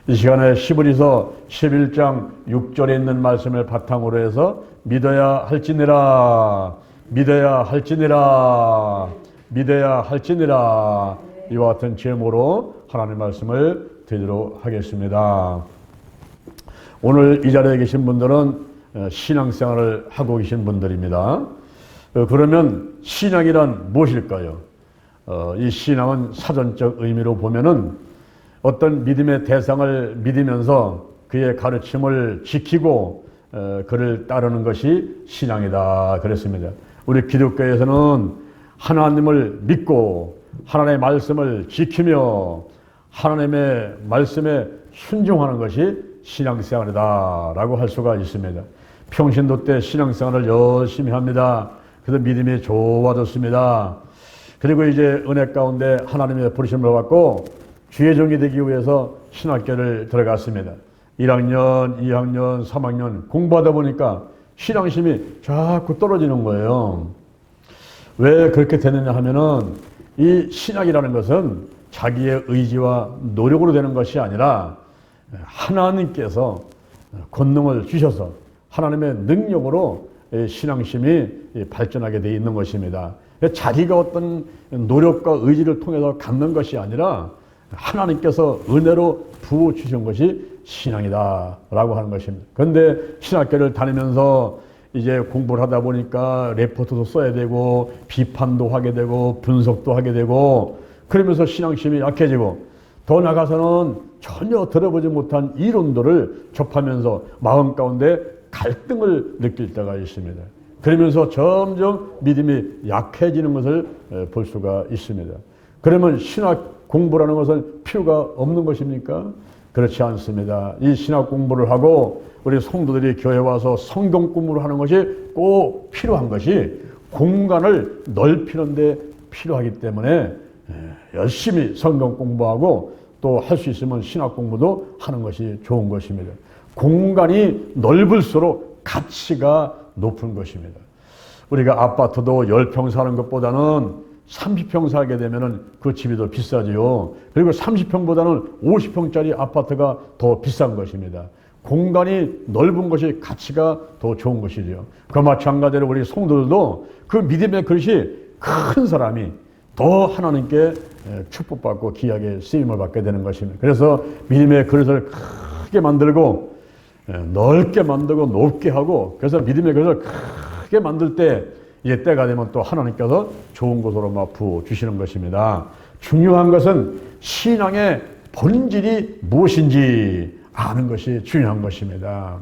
이 시간에 시브리서 11장 6절에 있는 말씀을 바탕으로 해서 믿어야 할지니라, 믿어야 할지니라, 믿어야 할지니라, 이와 같은 제목으로 하나님의 말씀을 드리도록 하겠습니다. 오늘 이 자리에 계신 분들은 신앙생활을 하고 계신 분들입니다. 그러면 신앙이란 무엇일까요? 이 신앙은 사전적 의미로 보면은 어떤 믿음의 대상을 믿으면서 그의 가르침을 지키고 그를 따르는 것이 신앙이다 그랬습니다. 우리 기독교에서는 하나님을 믿고 하나님의 말씀을 지키며 하나님의 말씀에 순종하는 것이 신앙생활이다 라고 할 수가 있습니다. 평신도 때 신앙생활을 열심히 합니다. 그래서 믿음이 좋아졌습니다. 그리고 이제 은혜 가운데 하나님의 부르심을 받고 주의 종이 되기 위해서 신학교를 들어갔습니다. 1학년, 2학년, 3학년 공부하다 보니까 신앙심이 자꾸 떨어지는 거예요. 왜 그렇게 되느냐 하면은 이 신학이라는 것은 자기의 의지와 노력으로 되는 것이 아니라 하나님께서 권능을 주셔서 하나님의 능력으로 신앙심이 발전하게 되어 있는 것입니다. 자기가 어떤 노력과 의지를 통해서 갖는 것이 아니라 하나님께서 은혜로 부어주신 것이 신앙이다 라고 하는 것입니다. 그런데 신학교를 다니면서 이제 공부를 하다 보니까 레포트도 써야 되고 비판도 하게 되고 분석도 하게 되고 그러면서 신앙심이 약해지고 더 나아가서는 전혀 들어보지 못한 이론들을 접하면서 마음 가운데 갈등을 느낄 때가 있습니다. 그러면서 점점 믿음이 약해지는 것을 볼 수가 있습니다. 그러면 신학 공부라는 것은 필요가 없는 것입니까? 그렇지 않습니다. 이 신학 공부를 하고 우리 성도들이 교회 와서 성경 공부를 하는 것이 꼭 필요한 것이 공간을 넓히는 데 필요하기 때문에 열심히 성경 공부하고 또 할 수 있으면 신학 공부도 하는 것이 좋은 것입니다. 공간이 넓을수록 가치가 높은 것입니다. 우리가 아파트도 10평 사는 것보다는 30평 살게 되면은 그 집이 더 비싸지요. 그리고 30평보다는 50평짜리 아파트가 더 비싼 것입니다. 공간이 넓은 것이 가치가 더 좋은 것이죠. 그 마찬가지로 우리 성도들도 그 믿음의 그릇이 큰 사람이 더 하나님께 축복받고 귀하게 쓰임을 받게 되는 것입니다. 그래서 믿음의 그릇을 크게 만들고 넓게 만들고 높게 하고 그래서 믿음의 그릇을 크게 만들 때 이제 때가 되면 또 하나님께서 좋은 곳으로 막 부어주시는 것입니다. 중요한 것은 신앙의 본질이 무엇인지 아는 것이 중요한 것입니다.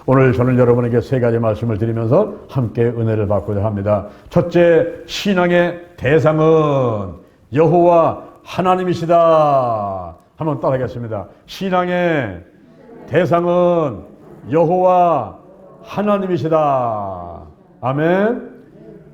오늘 저는 여러분에게 세 가지 말씀을 드리면서 함께 은혜를 받고자 합니다. 첫째, 신앙의 대상은 여호와 하나님이시다. 한번 따라하겠습니다. 신앙의 대상은 여호와 하나님이시다. 아멘.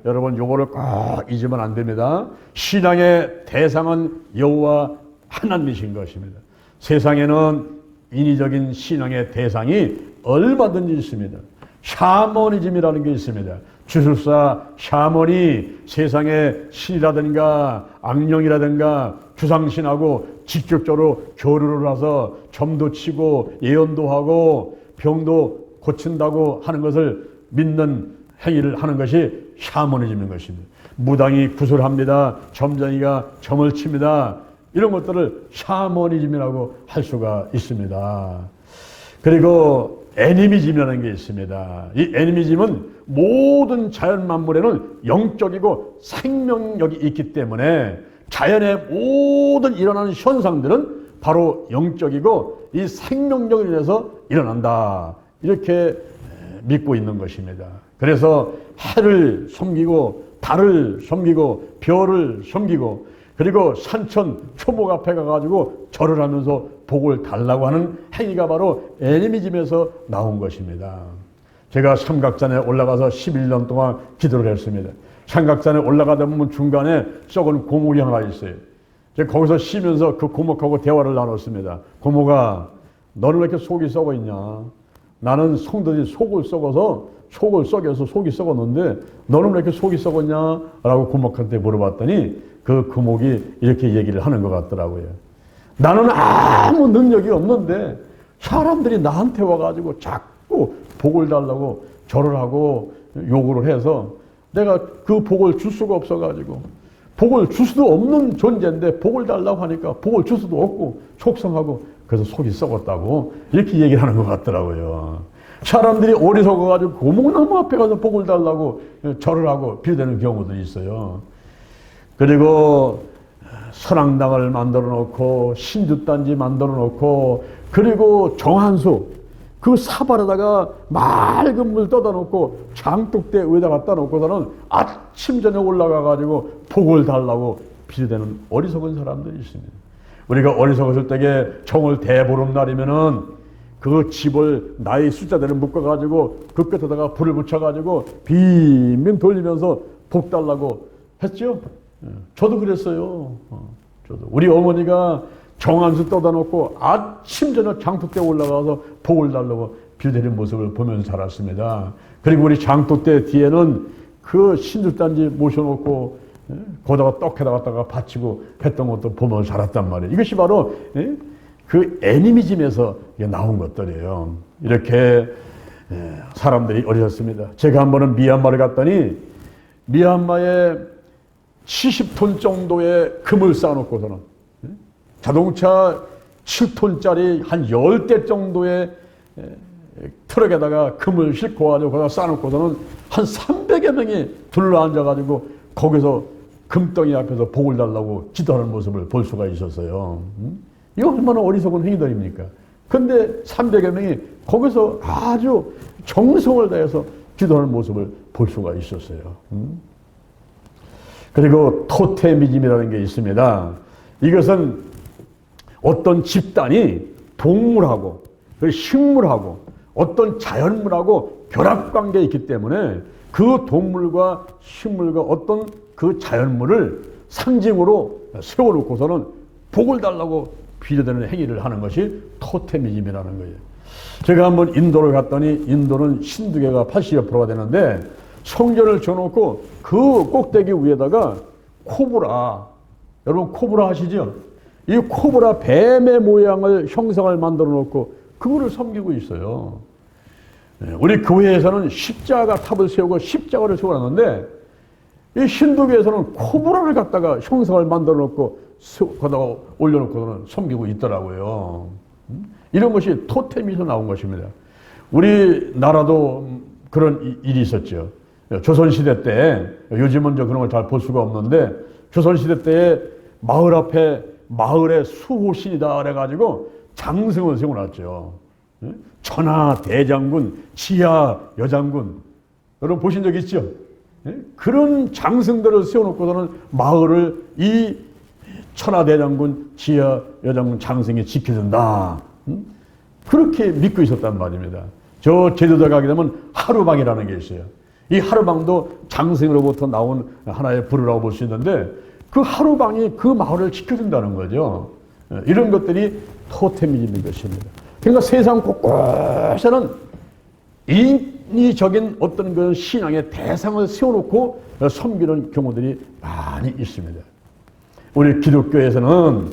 여러분 요거를 꼭 잊으면 안 됩니다. 신앙의 대상은 여호와 하나님이신 것입니다. 세상에는 인위적인 신앙의 대상이 얼마든지 있습니다. 샤머니즘이라는 게 있습니다. 주술사, 샤머니 세상의 신이라든가 악령이라든가 주상신하고 직접적으로 교류를 해서 점도 치고 예언도 하고 병도 고친다고 하는 것을 믿는 행위를 하는 것이 샤머니즘인 것입니다. 무당이 구슬합니다. 점쟁이가 점을 칩니다. 이런 것들을 샤머니즘이라고 할 수가 있습니다. 그리고 애니미즘이라는 게 있습니다. 이 애니미즘은 모든 자연 만물에는 영적이고 생명력이 있기 때문에 자연의 모든 일어나는 현상들은 바로 영적이고 이 생명력을 인해서 일어난다. 이렇게 믿고 있는 것입니다. 그래서 해를 섬기고 달을 섬기고 별을 섬기고 그리고 산천 초목 앞에 가가지고 절을 하면서 복을 달라고 하는 행위가 바로 애니미즘에서 나온 것입니다. 제가 삼각산에 올라가서 11년 동안 기도를 했습니다. 삼각산에 올라가다 보면 중간에 썩은 고목이 하나 있어요. 제가 거기서 쉬면서 그 고목하고 대화를 나눴습니다. 고목아, 너는 왜 이렇게 속이 썩어 있냐? 나는 성도들이 속을 썩여서 속이 썩었는데 너는 왜 이렇게 속이 썩었냐? 라고 고목한테 물어봤더니 그 고목이 이렇게 얘기를 하는 것 같더라고요. 나는 아무 능력이 없는데 사람들이 나한테 와가지고 자꾸 복을 달라고 절을 하고 요구를 해서 내가 그 복을 줄 수가 없어가지고 복을 줄 수도 없는 존재인데 복을 달라고 하니까 복을 줄 수도 없고 속상하고 그래서 속이 썩었다고 이렇게 얘기를 하는 것 같더라고요. 사람들이 어리석어가지고 고목나무 앞에 가서 복을 달라고 절을 하고 비대는 경우도 있어요. 그리고 선앙당을 만들어 놓고 신주단지 만들어 놓고 그리고 정한수 그 사발에다가 맑은 물 떠다 놓고 장독대 위에다 갖다 놓고서는 아침 저녁 올라가 가지고 복을 달라고 비대는 어리석은 사람들이 있습니다. 우리가 어리석었을 때에 정월 대보름날이면은 그 집을 나이 숫자대로 묶어가지고 그 끝에다가 불을 붙여가지고 빙빙 돌리면서 복 달라고 했죠. 저도 그랬어요. 저도 우리 어머니가 정한수 떠다 놓고 아침 저녁 장독대 올라가서 복을 달라고 빌드리는 모습을 보면서 살았습니다. 그리고 우리 장독대 뒤에는 그 신주단지 모셔놓고 거기다가 떡에다 갖다가 바치고 했던 것도 보면서 살았단 말이에요. 이것이 바로 그 애니미즘에서 나온 것들이에요. 이렇게 사람들이 어리석습니다. 제가 한 번은 미얀마를 갔더니 미얀마에 70톤 정도의 금을 쌓아놓고서는 자동차 7톤짜리 한 10대 정도의 트럭에다가 금을 싣고 가지고 거기다 쌓아놓고서는 한 300여 명이 둘러앉아가지고 거기서 금덩이 앞에서 복을 달라고 기도하는 모습을 볼 수가 있었어요. 이거 얼마나 어리석은 행위들입니까? 근데 300여 명이 거기서 아주 정성을 다해서 기도하는 모습을 볼 수가 있었어요. 그리고 토테미즘이라는 게 있습니다. 이것은 어떤 집단이 동물하고 식물하고 어떤 자연물하고 결합관계에 있기 때문에 그 동물과 식물과 어떤 그 자연물을 상징으로 세워놓고서는 복을 달라고 비례되는 행위를 하는 것이 토테미즘이라는 거예요. 제가 한번 인도를 갔더니 인도는 신두계가 80여 프로가 되는데 성전을 쳐놓고 그 꼭대기 위에다가 코브라, 여러분 코브라 아시죠? 이 코브라 뱀의 모양을 형상을 만들어 놓고 그거를 섬기고 있어요. 우리 교회에서는 십자가 탑을 세우고 십자가를 세워놨는데 이 신두교에서는 코브라를 갖다가 형상을 만들어 놓고 거기다가 올려놓고는 섬기고 있더라고요. 이런 것이 토템에서 나온 것입니다. 우리나라도 그런 일이 있었죠. 조선시대 때, 요즘은 그런 걸 잘 볼 수가 없는데, 조선시대 때에 마을 앞에 마을의 수호신이다 그래가지고 장승을 세워놨죠. 천하 대장군, 지하 여장군. 여러분 보신 적 있죠? 그런 장승들을 세워놓고서는 마을을 이 천하 대장군, 지하 여장군 장승이 지켜준다. 그렇게 믿고 있었단 말입니다. 저 제주도 가게 되면 하루방이라는 게 있어요. 이 하루방도 장승으로부터 나온 하나의 부르라고 볼 수 있는데 그 하루방이 그 마을을 지켜준다는 거죠. 이런 것들이 토테미즘인 것입니다. 그러니까 세상 곳곳에는 인위적인 어떤 그 신앙의 대상을 세워놓고 섬기는 경우들이 많이 있습니다. 우리 기독교에서는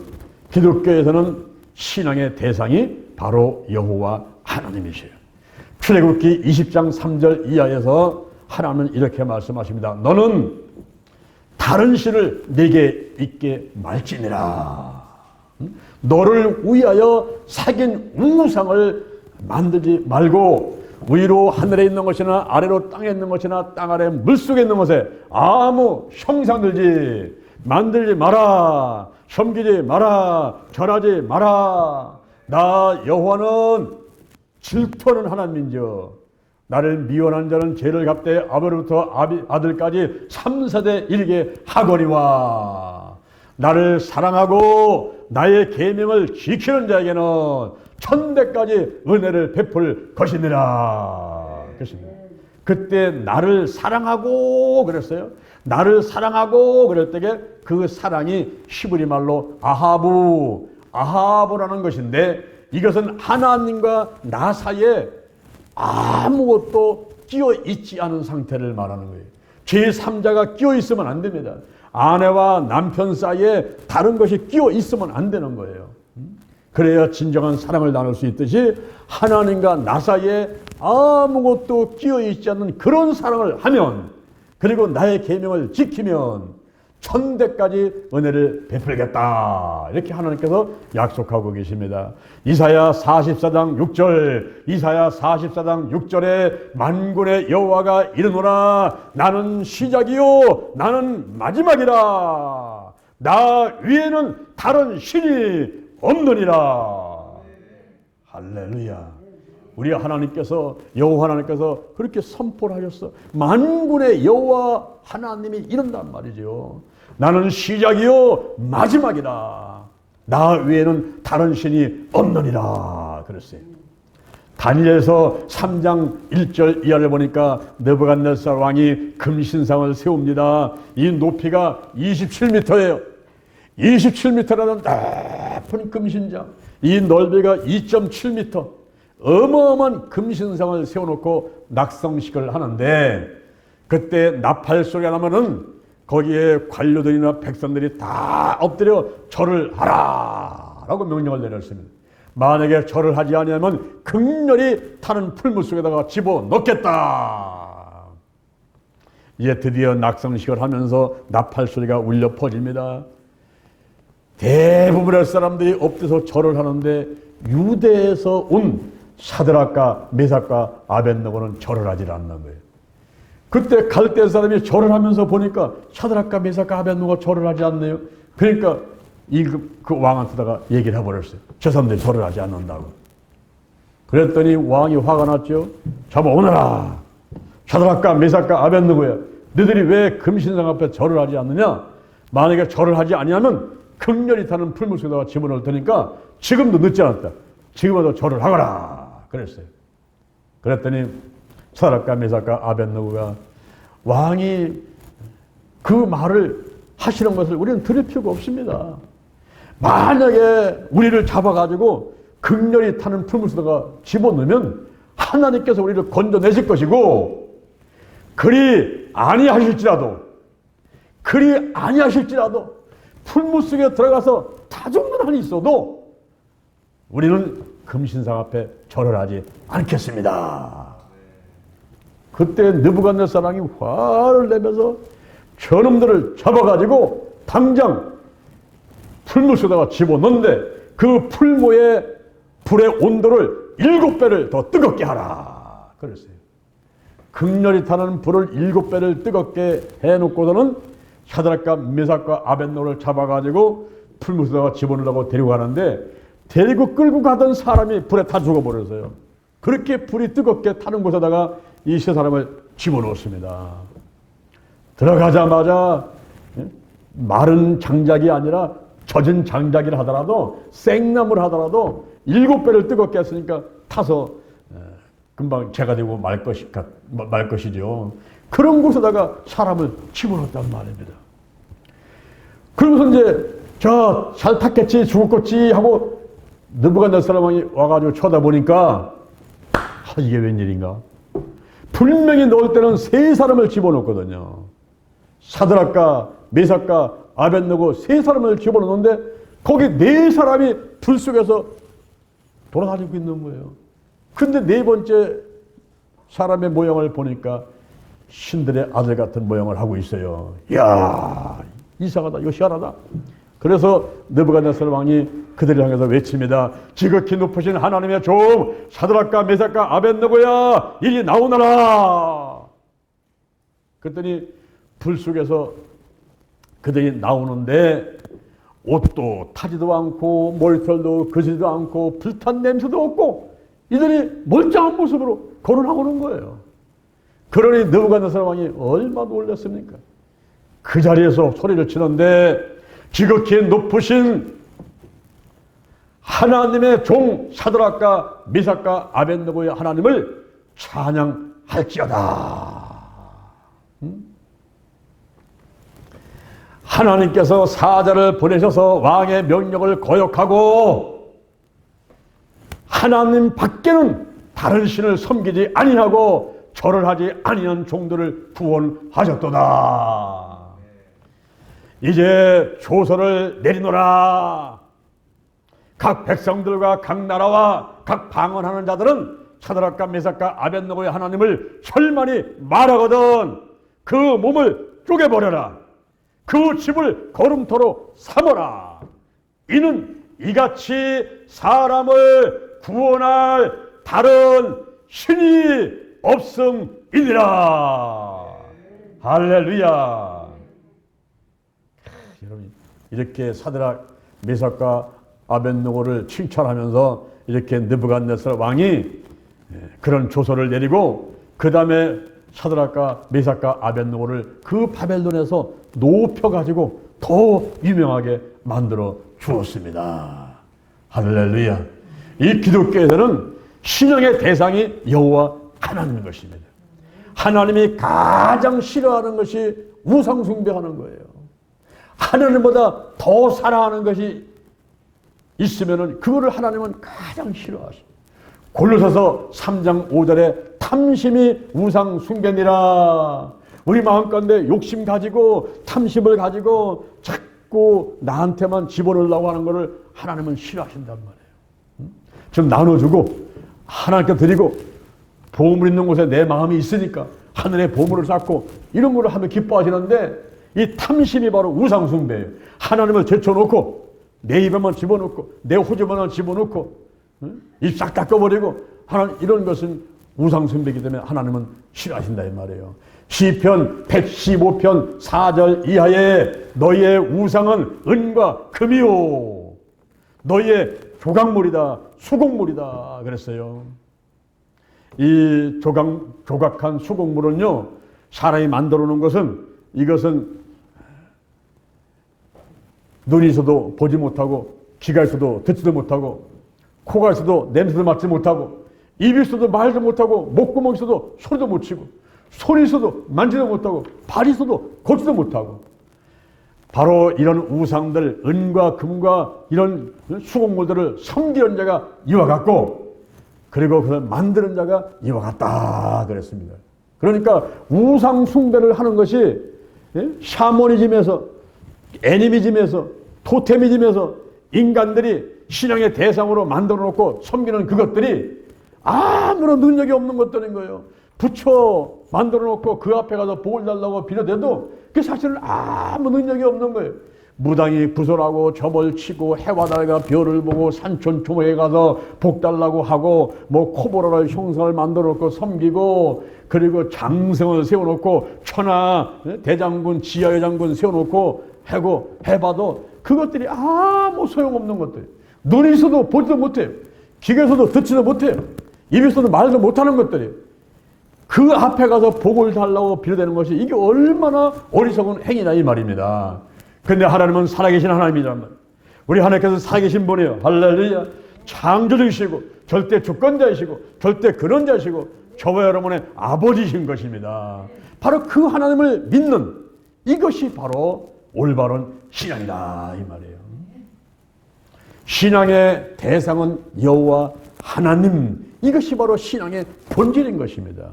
신앙의 대상이 바로 여호와 하나님이세요. 출애굽기 20장 3절 이하에서 하나님은 이렇게 말씀하십니다. 너는 다른 신을 내게 있게 말지니라. 너를 위하여 새긴 우상을 만들지 말고 위로 하늘에 있는 것이나 아래로 땅에 있는 것이나 땅 아래 물속에 있는 것에 아무 형상들지 만들지 마라. 섬기지 마라. 절하지 마라. 나 여호와는 질투하는 하나님인지여 나를 미워하는 자는 죄를 갚되 아버지부터 아들까지 3세대 일게 하거니와 나를 사랑하고 나의 계명을 지키는 자에게는 천대까지 은혜를 베풀 것이니라. 그렇습니다. 그때 나를 사랑하고 그랬어요. 나를 사랑하고 그럴 때에 그 사랑이 히브리 말로 아하브라는 것인데 이것은 하나님과 나 사이에 아무것도 끼어 있지 않은 상태를 말하는 거예요. 제3자가 끼어 있으면 안 됩니다. 아내와 남편 사이에 다른 것이 끼어 있으면 안 되는 거예요. 그래야 진정한 사랑을 나눌 수 있듯이 하나님과 나 사이에 아무것도 끼어있지 않는 그런 사랑을 하면, 그리고 나의 계명을 지키면 천대까지 은혜를 베풀겠다, 이렇게 하나님께서 약속하고 계십니다. 이사야 44장 6절, 이사야 44장 6절에 만군의 여호와가 이르노라, 나는 시작이요 나는 마지막이라, 나 위에는 다른 신이 없느니라. 할렐루야. 우리 하나님께서, 여호와 하나님께서 그렇게 선포를 하셨어. 만군의 여호와 하나님이 이른단 말이죠. 나는 시작이요 마지막이라, 나 외에는 다른 신이 없느니라 그랬어요. 다니엘서 3장 1절 이하를 보니까 느부갓네살 왕이 금신상을 세웁니다. 이 높이가 27m예요. 27m라는 높은 금신장, 이 넓이가 2.7m, 어마어마한 금신상을 세워놓고 낙성식을 하는데, 그때 나팔 소리가 나면은 거기에 관료들이나 백성들이 다 엎드려 절을 하라 라고 명령을 내렸습니다. 만약에 절을 하지 아니하면 극렬히 타는 풀무 속에다가 집어넣겠다. 이제 드디어 낙성식을 하면서 나팔 소리가 울려 퍼집니다. 대부분의 사람들이 엎드려서 절을 하는데 유대에서 온 사드락과 메삭과 아벳느고는 절을 하지 않는 거예요. 그때 갈대 사람이 절을 하면서 보니까 사드락과 메삭과 아벳느고가 절을 하지 않네요. 그러니까 그 왕한테다가 얘기를 해버렸어요. 저 사람들이 절을 하지 않는다고. 그랬더니 왕이 화가 났죠. 잡아오너라. 사드락과 메삭과 아벳느고야, 너희들이 왜 금신상 앞에 절을 하지 않느냐? 만약에 절을 하지 아니하면 극렬히 타는 풀무 속에다가 집어넣을 테니까 지금도 늦지 않았다. 지금도 절을 하거라 그랬어요. 그랬더니 사드락과 메삭과 아벳느고가, 왕이 그 말을 하시는 것을 우리는 들을 필요가 없습니다. 만약에 우리를 잡아가지고 극렬히 타는 풀무 속에다가 집어넣으면 하나님께서 우리를 건져내실 것이고, 그리 아니하실지라도 풀무 속에 들어가서 다 죽는 한이 있어도 우리는 금신상 앞에 절을 하지 않겠습니다. 그때 느부갓네살 왕이 화를 내면서 저놈들을 잡아가지고 당장 풀무 속에다가 집어넣는데 그 풀무의 불의 온도를 7배를 더 뜨겁게 하라 그랬어요. 극렬히 타는 불을 7배를 뜨겁게 해놓고서는 사드락과 메삭과 아벳느고를 잡아가지고 풀무 속에다가 집어넣으려고 데리고 가는데, 데리고 끌고 가던 사람이 불에 다 죽어버렸어요. 그렇게 불이 뜨겁게 타는 곳에다가 이 세 사람을 집어넣었습니다. 들어가자마자 마른 장작이 아니라 젖은 장작이라 하더라도, 생나무를 하더라도 7배를 뜨겁게 했으니까 타서 금방 재가 되고 말 것이죠. 그런 곳에다가 사람을 집어넣었단 말입니다. 그러면서 이제 잘 탔겠지, 죽었겠지 하고 느부갓네살 왕이 와가지고 쳐다보니까 이게 웬일인가? 분명히 넣을 때는 3사람을 집어넣었거든요. 사드락과 메삭과 아벳느고 3사람을 집어넣는데 거기 4사람이 불 속에서 돌아다니고 있는 거예요. 근데 4번째 사람의 모양을 보니까 신들의 아들 같은 모양을 하고 있어요. 이야, 이상하다, 이거 희한하다. 그래서 느부갓네살 왕이 그들을 향해서 외칩니다. 지극히 높으신 하나님의 종 사드락과 메삭과 아벳느고야, 이리 나오너라. 그랬더니 불 속에서 그들이 나오는데 옷도 타지도 않고 머리털도 그지도 않고 불탄 냄새도 없고 이들이 멀쩡한 모습으로 걸어 나오는 거예요. 그러니 느부갓네살 왕이 얼마나 놀랐습니까? 그 자리에서 소리를 치는데, 지극히 높으신 하나님의 종 사드락과 메삭과 아벳느고의 하나님을 찬양할지어다. 하나님께서 사자를 보내셔서 왕의 명령을 거역하고 하나님 밖에는 다른 신을 섬기지 아니하고 절을 하지 아니한 종들을 구원하셨도다. 이제 조서를 내리노라. 각 백성들과 각 나라와 각 방언하는 자들은 사드락과 메삭과 아벳느고의 하나님을 절만히 말하거든 그 몸을 쪼개버려라. 그 집을 거름토로 삼어라. 이는 이같이 사람을 구원할 다른 신이 없음이니라. 할렐루야. 여러분, 이렇게 사드락 메삭과 아벳느고를 칭찬하면서 이렇게 느부갓네살 왕이 그런 조서를 내리고 그 다음에 사드락과 메삭과 아벳느고를 그 바벨론에서 높여가지고 더 유명하게 만들어 주었습니다. 할렐루야. 이 기독교에서는 신앙의 대상이 여호와 하나님인 것입니다. 하나님이 가장 싫어하는 것이 우상 숭배하는 거예요. 하나님보다 더 사랑하는 것이 있으면은 그거를 하나님은 가장 싫어하십니다. 골로새서 3장 5절에 탐심이 우상 숭배니라. 우리 마음가운데 욕심 가지고 탐심을 가지고 자꾸 나한테만 집어넣으려고 하는 것을 하나님은 싫어하신단 말이에요. 좀 나눠주고 하나님께 드리고 보물 있는 곳에 내 마음이 있으니까 하늘의 보물을 쌓고 이런 걸 하면 기뻐하시는데 이 탐심이 바로 우상 숭배예요. 하나님을 제쳐놓고 내 입에만 집어넣고 내 호주만 집어넣고 입 싹 닦아버리고 하나님 이런 것은 우상 숭배이기 때문에 하나님은 싫어하신다 이 말이에요. 시편 115편 4절 이하에 너희의 우상은 은과 금이요 너희의 조각물이다 수곡물이다 그랬어요. 이 조각한 수곡물은요 사람이 만들어 놓은 것은 이것은 눈이 있어도 보지 못하고 귀가 있어도 듣지도 못하고 코가 있어도 냄새도 맡지 못하고 입이 있어도 말도 못하고 목구멍이 있어도 소리도 못 치고 손이 있어도 만지도 못하고 발이 있어도 걷지도 못하고 바로 이런 우상들 은과 금과 이런 수곡물들을 섬기는 자가 이와 같고 그리고 그걸 만드는 자가 이와 같다 그랬습니다. 그러니까 우상 숭배를 하는 것이 샤머니즘에서 애니미즘에서 토테미즘에서 인간들이 신앙의 대상으로 만들어 놓고 섬기는 그것들이 아무런 능력이 없는 것들인 거예요. 부처 만들어 놓고 그 앞에 가서 복을 달라고 빌어대도 그게 사실은 아무 능력이 없는 거예요. 무당이 구설하고 점을 치고 해와 달과 별을 보고 산천 초목에 가서 복 달라고 하고 뭐 코보라를 형상을 만들어 놓고 섬기고 그리고 장성을 세워놓고 천하 대장군 지하의 장군 세워놓고 하고 해봐도 그것들이 아무 소용없는 것들. 눈이 있어도 보지도 못해요. 귀가 있어도 듣지도 못해요. 입이 있어도 말도 못하는 것들이 그 앞에 가서 복을 달라고 빌어대는 것이 이게 얼마나 어리석은 행위냐 이 말입니다. 근데 하나님은 살아계신 하나님이란 말이에요. 우리 하나님께서 살아계신 분이에요. 할렐루야. 창조주이시고 절대 주권자이시고 절대 근원자이시고 저와 여러분의 아버지신 것입니다. 바로 그 하나님을 믿는 이것이 바로 올바른 신앙이다 이 말이에요. 신앙의 대상은 여호와 하나님 이것이 바로 신앙의 본질인 것입니다.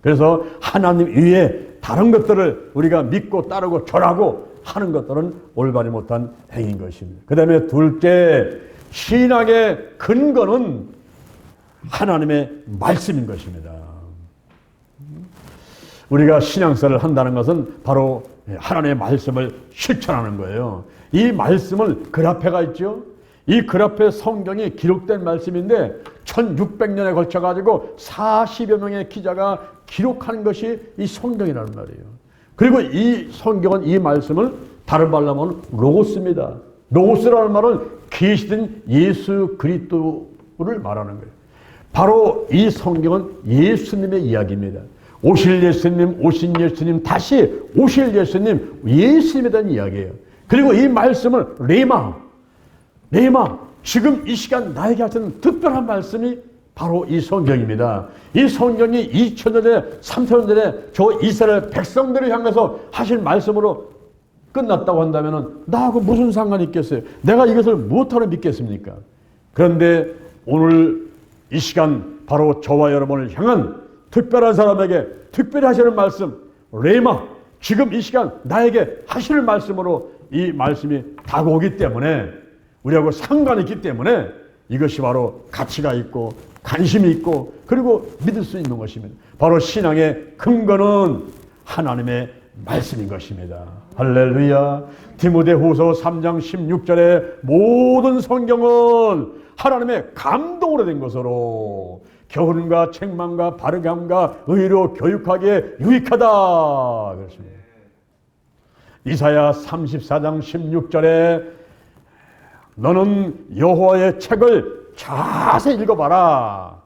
그래서 하나님 위에 다른 것들을 우리가 믿고 따르고 절하고 하는 것들은 올바르지 못한 행위인 것입니다. 그 다음에 둘째 신앙의 근거는 하나님의 말씀인 것입니다. 우리가 신앙생활을 한다는 것은 바로 하나님의 말씀을 실천하는 거예요. 이 말씀은 글 앞에가 있죠. 이 글 앞에 성경이 기록된 말씀인데 1600년에 걸쳐가지고 40여 명의 기자가 기록한 것이 이 성경이라는 말이에요. 그리고 이 성경은 이 말씀을 다른 말로 하면 로고스입니다. 로고스라는 말은 계시된 예수 그리스도를 말하는 거예요. 바로 이 성경은 예수님의 이야기입니다. 오실 예수님, 오신 예수님, 다시 오실 예수님, 예수님에 대한 이야기예요. 그리고 이 말씀을 레마, 지금 이 시간 나에게 하시는 특별한 말씀이 바로 이 성경입니다. 이 성경이 2000년 전에, 3000년 전에 저 이스라엘 백성들을 향해서 하신 말씀으로 끝났다고 한다면 나하고 무슨 상관이 있겠어요? 내가 이것을 무엇하러 믿겠습니까? 그런데 오늘 이 시간 바로 저와 여러분을 향한 특별한 사람에게 특별히 하시는 말씀 레마 지금 이 시간 나에게 하실 말씀으로 이 말씀이 다가오기 때문에 우리하고 상관이 있기 때문에 이것이 바로 가치가 있고 관심이 있고 그리고 믿을 수 있는 것입니다. 바로 신앙의 근거는 하나님의 말씀인 것입니다. 할렐루야. 디모데후서 3장 16절에 모든 성경은 하나님의 감동으로 된 것으로 교훈과 책망과 바르게함과 의로 교육하기에 유익하다 그렇습니다. 이사야 34장 16절에 너는 여호와의 책을 자세히 읽어봐라.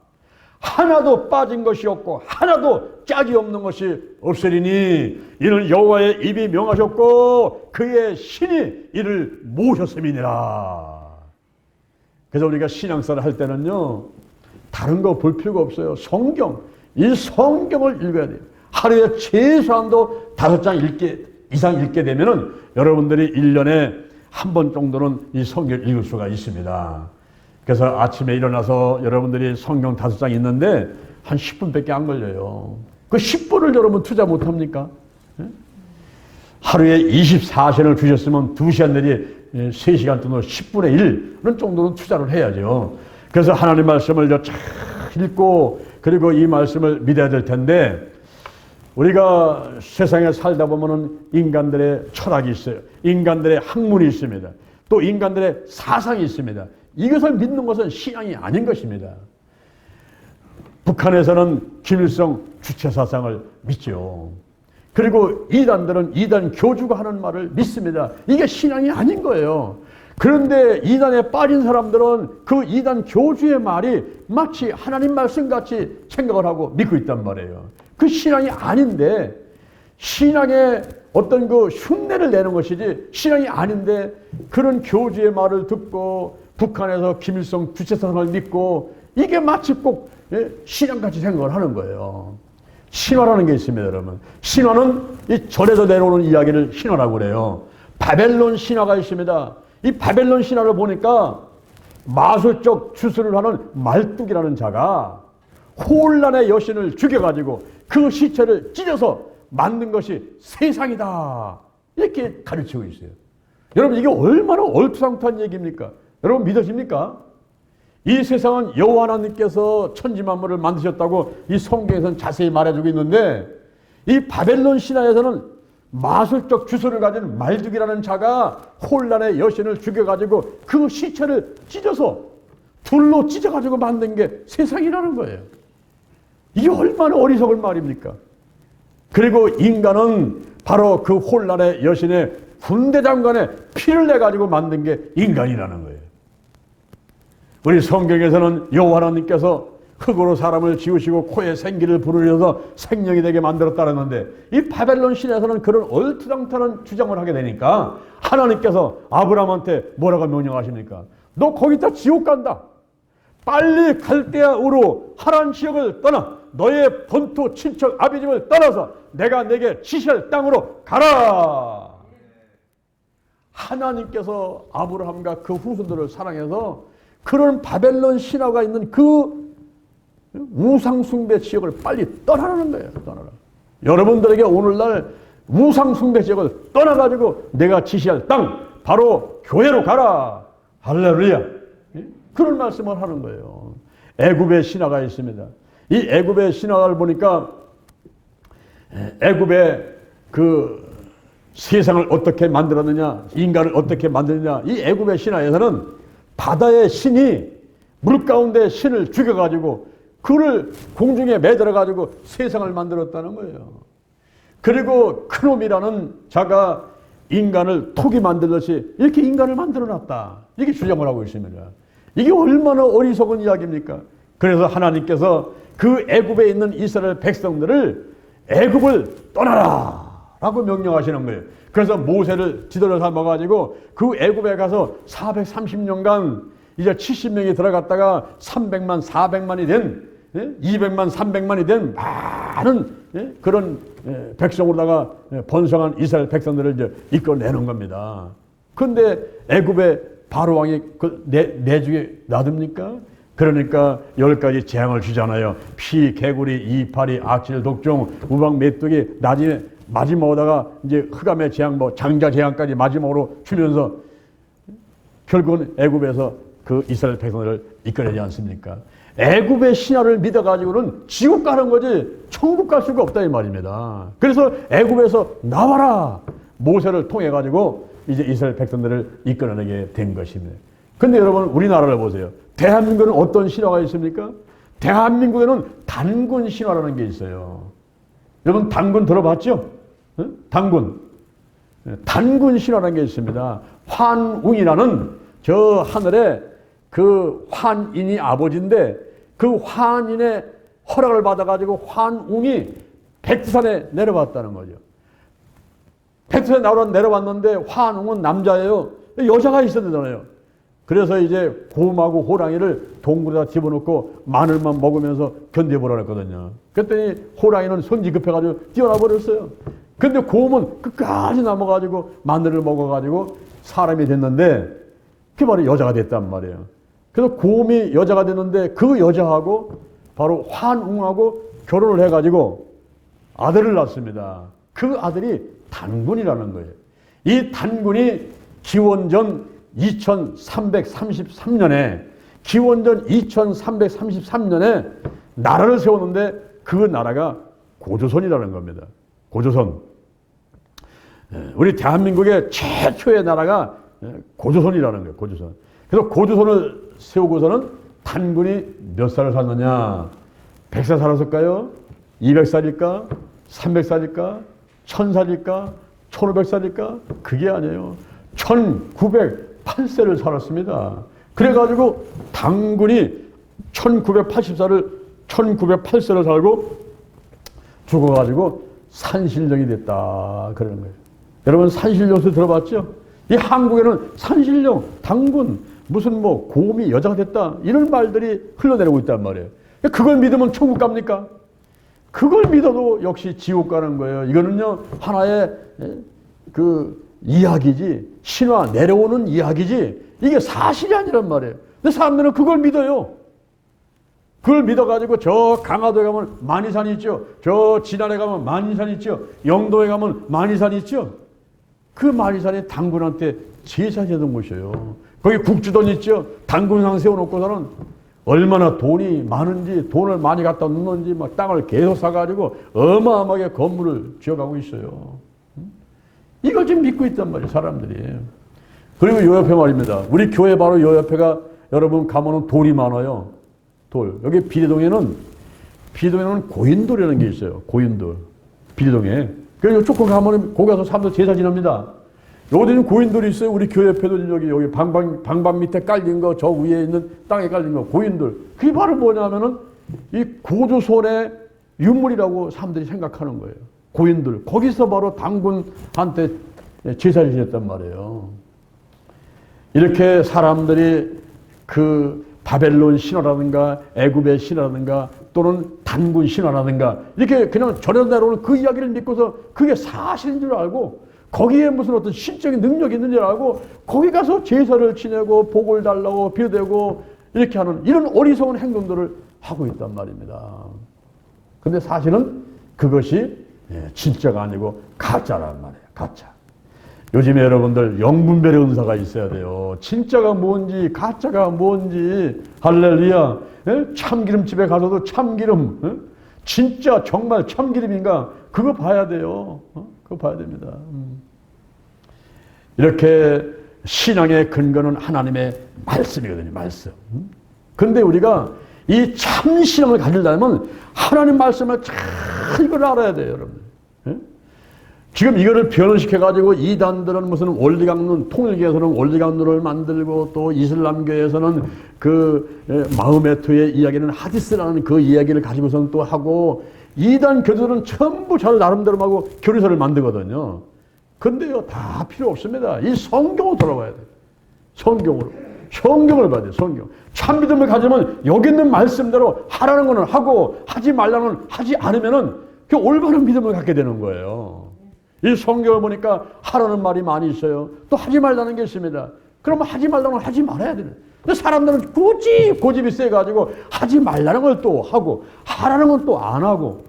하나도 빠진 것이 없고 하나도 짝이 없는 것이 없으리니 이는 여호와의 입이 명하셨고 그의 신이 이를 모셨음이니라. 그래서 우리가 신앙생활을 할 때는요, 다른 거 볼 필요가 없어요. 성경, 이 성경을 읽어야 돼요. 하루에 최소한도 5장 이상 읽게 되면은 여러분들이 1년에 한 번 정도는 이 성경을 읽을 수가 있습니다. 그래서 아침에 일어나서 여러분들이 성경 5장 읽는데 한 10분밖에 안 걸려요. 그 10분을 여러분 투자 못합니까? 하루에 24시간을 주셨으면 2시간 내지 3시간 동안 10분의 1은 정도는 투자를 해야죠. 그래서 하나님 말씀을 잘 읽고 그리고 이 말씀을 믿어야 될 텐데 우리가 세상에 살다 보면은 인간들의 철학이 있어요. 인간들의 학문이 있습니다. 또 인간들의 사상이 있습니다. 이것을 믿는 것은 신앙이 아닌 것입니다. 북한에서는 김일성 주체 사상을 믿죠. 그리고 이단들은 이단 교주가 하는 말을 믿습니다. 이게 신앙이 아닌 거예요. 그런데 이단에 빠진 사람들은 그 이단 교주의 말이 마치 하나님 말씀같이 생각을 하고 믿고 있단 말이에요. 그 신앙이 아닌데 신앙의 어떤 그 흉내를 내는 것이지 신앙이 아닌데 그런 교주의 말을 듣고 북한에서 김일성 주체사상을 믿고 이게 마치 꼭 신앙같이 생각을 하는 거예요. 신화라는 게 있습니다, 여러분. 신화는 이 절에서 내려오는 이야기를 신화라고 그래요. 바벨론 신화가 있습니다. 이 바벨론 신화를 보니까 마술적 주술을 하는 말뚝이라는 자가 혼란의 여신을 죽여가지고 그 시체를 찢어서 만든 것이 세상이다. 이렇게 가르치고 있어요. 여러분 이게 얼마나 얼토당토한 얘기입니까? 여러분 믿으십니까? 이 세상은 여호와 하나님께서 천지만물을 만드셨다고 이 성경에서는 자세히 말해주고 있는데 이 바벨론 신화에서는 마술적 주술을 가진 말뚝이라는 자가 혼란의 여신을 죽여가지고 그 시체를 찢어서 둘로 찢어가지고 만든 게 세상이라는 거예요. 이게 얼마나 어리석은 말입니까? 그리고 인간은 바로 그 혼란의 여신의 군대장관의 피를 내가지고 만든 게 인간이라는 거예요. 우리 성경에서는 여호와 하나님께서 흙으로 사람을 지으시고 코에 생기를 불으셔서 생명이 되게 만들었다는데 이 바벨론 신에서는 그런 얼토당토한 주장을 하게 되니까 하나님께서 아브라함한테 뭐라고 명령하십니까? 너 거기다 지옥 간다. 빨리 갈대아 우르 하란 지역을 떠나 너의 본토 친척 아비집을 떠나서 내가 내게 지시할 땅으로 가라. 하나님께서 아브라함과 그 후손들을 사랑해서 그런 바벨론 신화가 있는 그 우상숭배 지역을 빨리 떠나라는 거예요. 떠나라. 여러분들에게 오늘날 우상숭배 지역을 떠나가지고 내가 지시할 땅 바로 교회로 가라. 할렐루야. 그런 말씀을 하는 거예요. 애굽의 신화가 있습니다. 이 애굽의 신화를 보니까 애굽의 그 세상을 어떻게 만들었느냐, 인간을 어떻게 만드느냐, 이 애굽의 신화에서는 바다의 신이 물 가운데 신을 죽여가지고 그를 공중에 매달아가지고 세상을 만들었다는 거예요. 그리고 크놈이라는 자가 인간을 톡이 만들듯이 이렇게 인간을 만들어놨다. 이게 주장을 하고 있습니다. 이게 얼마나 어리석은 이야기입니까? 그래서 하나님께서 그 애굽에 있는 이스라엘 백성들을 애굽을 떠나라 라고 명령하시는 거예요. 그래서 모세를 지도를 삼아가지고 그 애굽에 가서 430년간 이제 70명이 들어갔다가 300만, 400만이 된 200만, 300만이 된 많은 그런 백성으로다가 번성한 이스라엘 백성들을 이제 이끌어내는 겁니다. 그런데 애굽의 바로 왕이 그 내중에 놔둡니까? 그러니까 10가지 재앙을 주잖아요. 피, 개구리, 이파리, 악질, 독종, 우박, 메뚜기, 나중에 마지막으로다가 이제 흑암의 재앙, 뭐 장자 재앙까지 마지막으로 주면서 결국은 애굽에서 그 이스라엘 백성들을 이끌어내지 않습니까? 애굽의 신화를 믿어가지고는 지옥 가는 거지 천국 갈 수가 없다 이 말입니다. 그래서 애굽에서 나와라 모세를 통해 가지고 이제 이스라엘 백성들을 이끌어내게 된 것입니다. 근데 여러분 우리나라를 보세요. 대한민국은 어떤 신화가 있습니까? 대한민국에는 단군 신화라는 게 있어요. 여러분 단군 들어봤죠? 응? 단군. 단군 신화라는 게 있습니다. 환웅이라는 저 하늘에 그 환인이 아버지인데 그 환인의 허락을 받아가지고 환웅이 백두산에 내려왔다는 거죠. 백두산에 내려왔는데 환웅은 남자예요. 여자가 있어야 되잖아요. 그래서 이제 곰하고 호랑이를 동굴에다 집어넣고 마늘만 먹으면서 견뎌보라 그랬거든요. 그랬더니 호랑이는 성질 급해가지고 뛰어나 버렸어요. 근데 곰은 끝까지 남아가지고 마늘을 먹어가지고 사람이 됐는데 그게 바로 여자가 됐단 말이에요. 그래서 곰이 여자가 됐는데 그 여자하고 바로 환웅하고 결혼을 해가지고 아들을 낳습니다. 그 아들이 단군이라는 거예요. 이 단군이 기원전 2333년에 나라를 세웠는데 그 나라가 고조선이라는 겁니다. 고조선. 우리 대한민국의 최초의 나라가 고조선이라는 거예요. 고조선. 그래서 고조선을 세우고서는 단군이 몇 살을 살느냐? 100살 살았을까요? 200살일까? 300살일까? 1000살일까? 1500살일까? 그게 아니에요. 1908세를 살았습니다. 그래가지고 단군이 1908세를 살고 죽어가지고 산신령이 됐다. 그러는 거예요. 여러분 산신령수 들어봤죠? 이 한국에는 산신령, 단군, 무슨 뭐 곰이 여자가 됐다. 이런 말들이 흘러내리고 있단 말이에요. 그걸 믿으면 천국 갑니까? 그걸 믿어도 역시 지옥 가는 거예요. 이거는요, 하나의 그 이야기지, 신화, 내려오는 이야기지, 이게 사실이 아니란 말이에요. 근데 사람들은 그걸 믿어요. 그걸 믿어가지고 저 강화도에 가면 만이산이 있죠. 저 진안에 가면 만이산이 있죠. 영도에 가면 만이산이 있죠. 그 만이산이 단군한테 제사지던 곳이에요. 거기 국주돈 있죠. 단군상 세워놓고서는 얼마나 돈이 많은지, 돈을 많이 갖다 놓는지 막 땅을 계속 사가지고 어마어마하게 건물을 지어가고 있어요. 이걸 지금 믿고 있단 말이에요, 사람들이. 그리고 요 옆에 말입니다. 우리 교회 바로 요 옆에가 여러분 가면은 돌이 많아요. 돌. 여기 비례동에는 고인돌이라는 게 있어요. 고인돌. 비례동에. 그래서 조금 가면은 거기 가서 사람들 제사 지납니다. 여기는 고인돌이 있어요. 우리 교회 옆에도 여기 방방 밑에 깔린 거, 저 위에 있는 땅에 깔린 거, 고인돌. 그게 바로 뭐냐면은 이 고조선의 유물이라고 사람들이 생각하는 거예요. 고인돌. 거기서 바로 단군한테 제사를 지냈단 말이에요. 이렇게 사람들이 그 바벨론 신화라든가 애굽의 신화라든가 또는 단군 신화라든가 이렇게 그냥 전해져 내려오는 그 이야기를 믿고서 그게 사실인 줄 알고 거기에 무슨 어떤 신적인 능력이 있는 줄 알고 거기 가서 제사를 지내고 복을 달라고 비대고 이렇게 하는 이런 어리석은 행동들을 하고 있단 말입니다. 근데 사실은 그것이 진짜가 아니고 가짜란 말이에요. 가짜. 요즘에 여러분들 영분별의 은사가 있어야 돼요. 진짜가 뭔지 가짜가 뭔지. 할렐루야. 참기름집에 가서도 참기름, 진짜 정말 참기름인가 그거 봐야 돼요. 그거 봐야 됩니다. 이렇게 신앙의 근거는 하나님의 말씀이거든요. 말씀. 근데 우리가 이 참 신앙을 가지려면 하나님 말씀을 잘 이걸 알아야 돼요, 여러분. 지금 이거를 변형시켜가지고 이단들은 무슨 원리강론, 통일교에서는 원리강론을 만들고 또 이슬람교에서는 그 마흐메트의 이야기는 하디스라는 그 이야기를 가지고서는 또 하고 이단 교도들은 전부 잘 나름대로 하고 교리서를 만들거든요. 근데요, 다 필요 없습니다. 이 성경으로 돌아와야 돼요. 성경으로. 성경을 봐야 돼요, 성경. 참 믿음을 가지면 여기 있는 말씀대로 하라는 거는 하고 하지 말라는 건 하지 않으면은 그 올바른 믿음을 갖게 되는 거예요. 이 성경을 보니까 하라는 말이 많이 있어요. 또 하지 말라는 게 있습니다. 그러면 하지 말라는 걸 하지 말아야 되는. 근데 사람들은 고집이 세가지고 하지 말라는 걸 또 하고 하라는 건 또 안 하고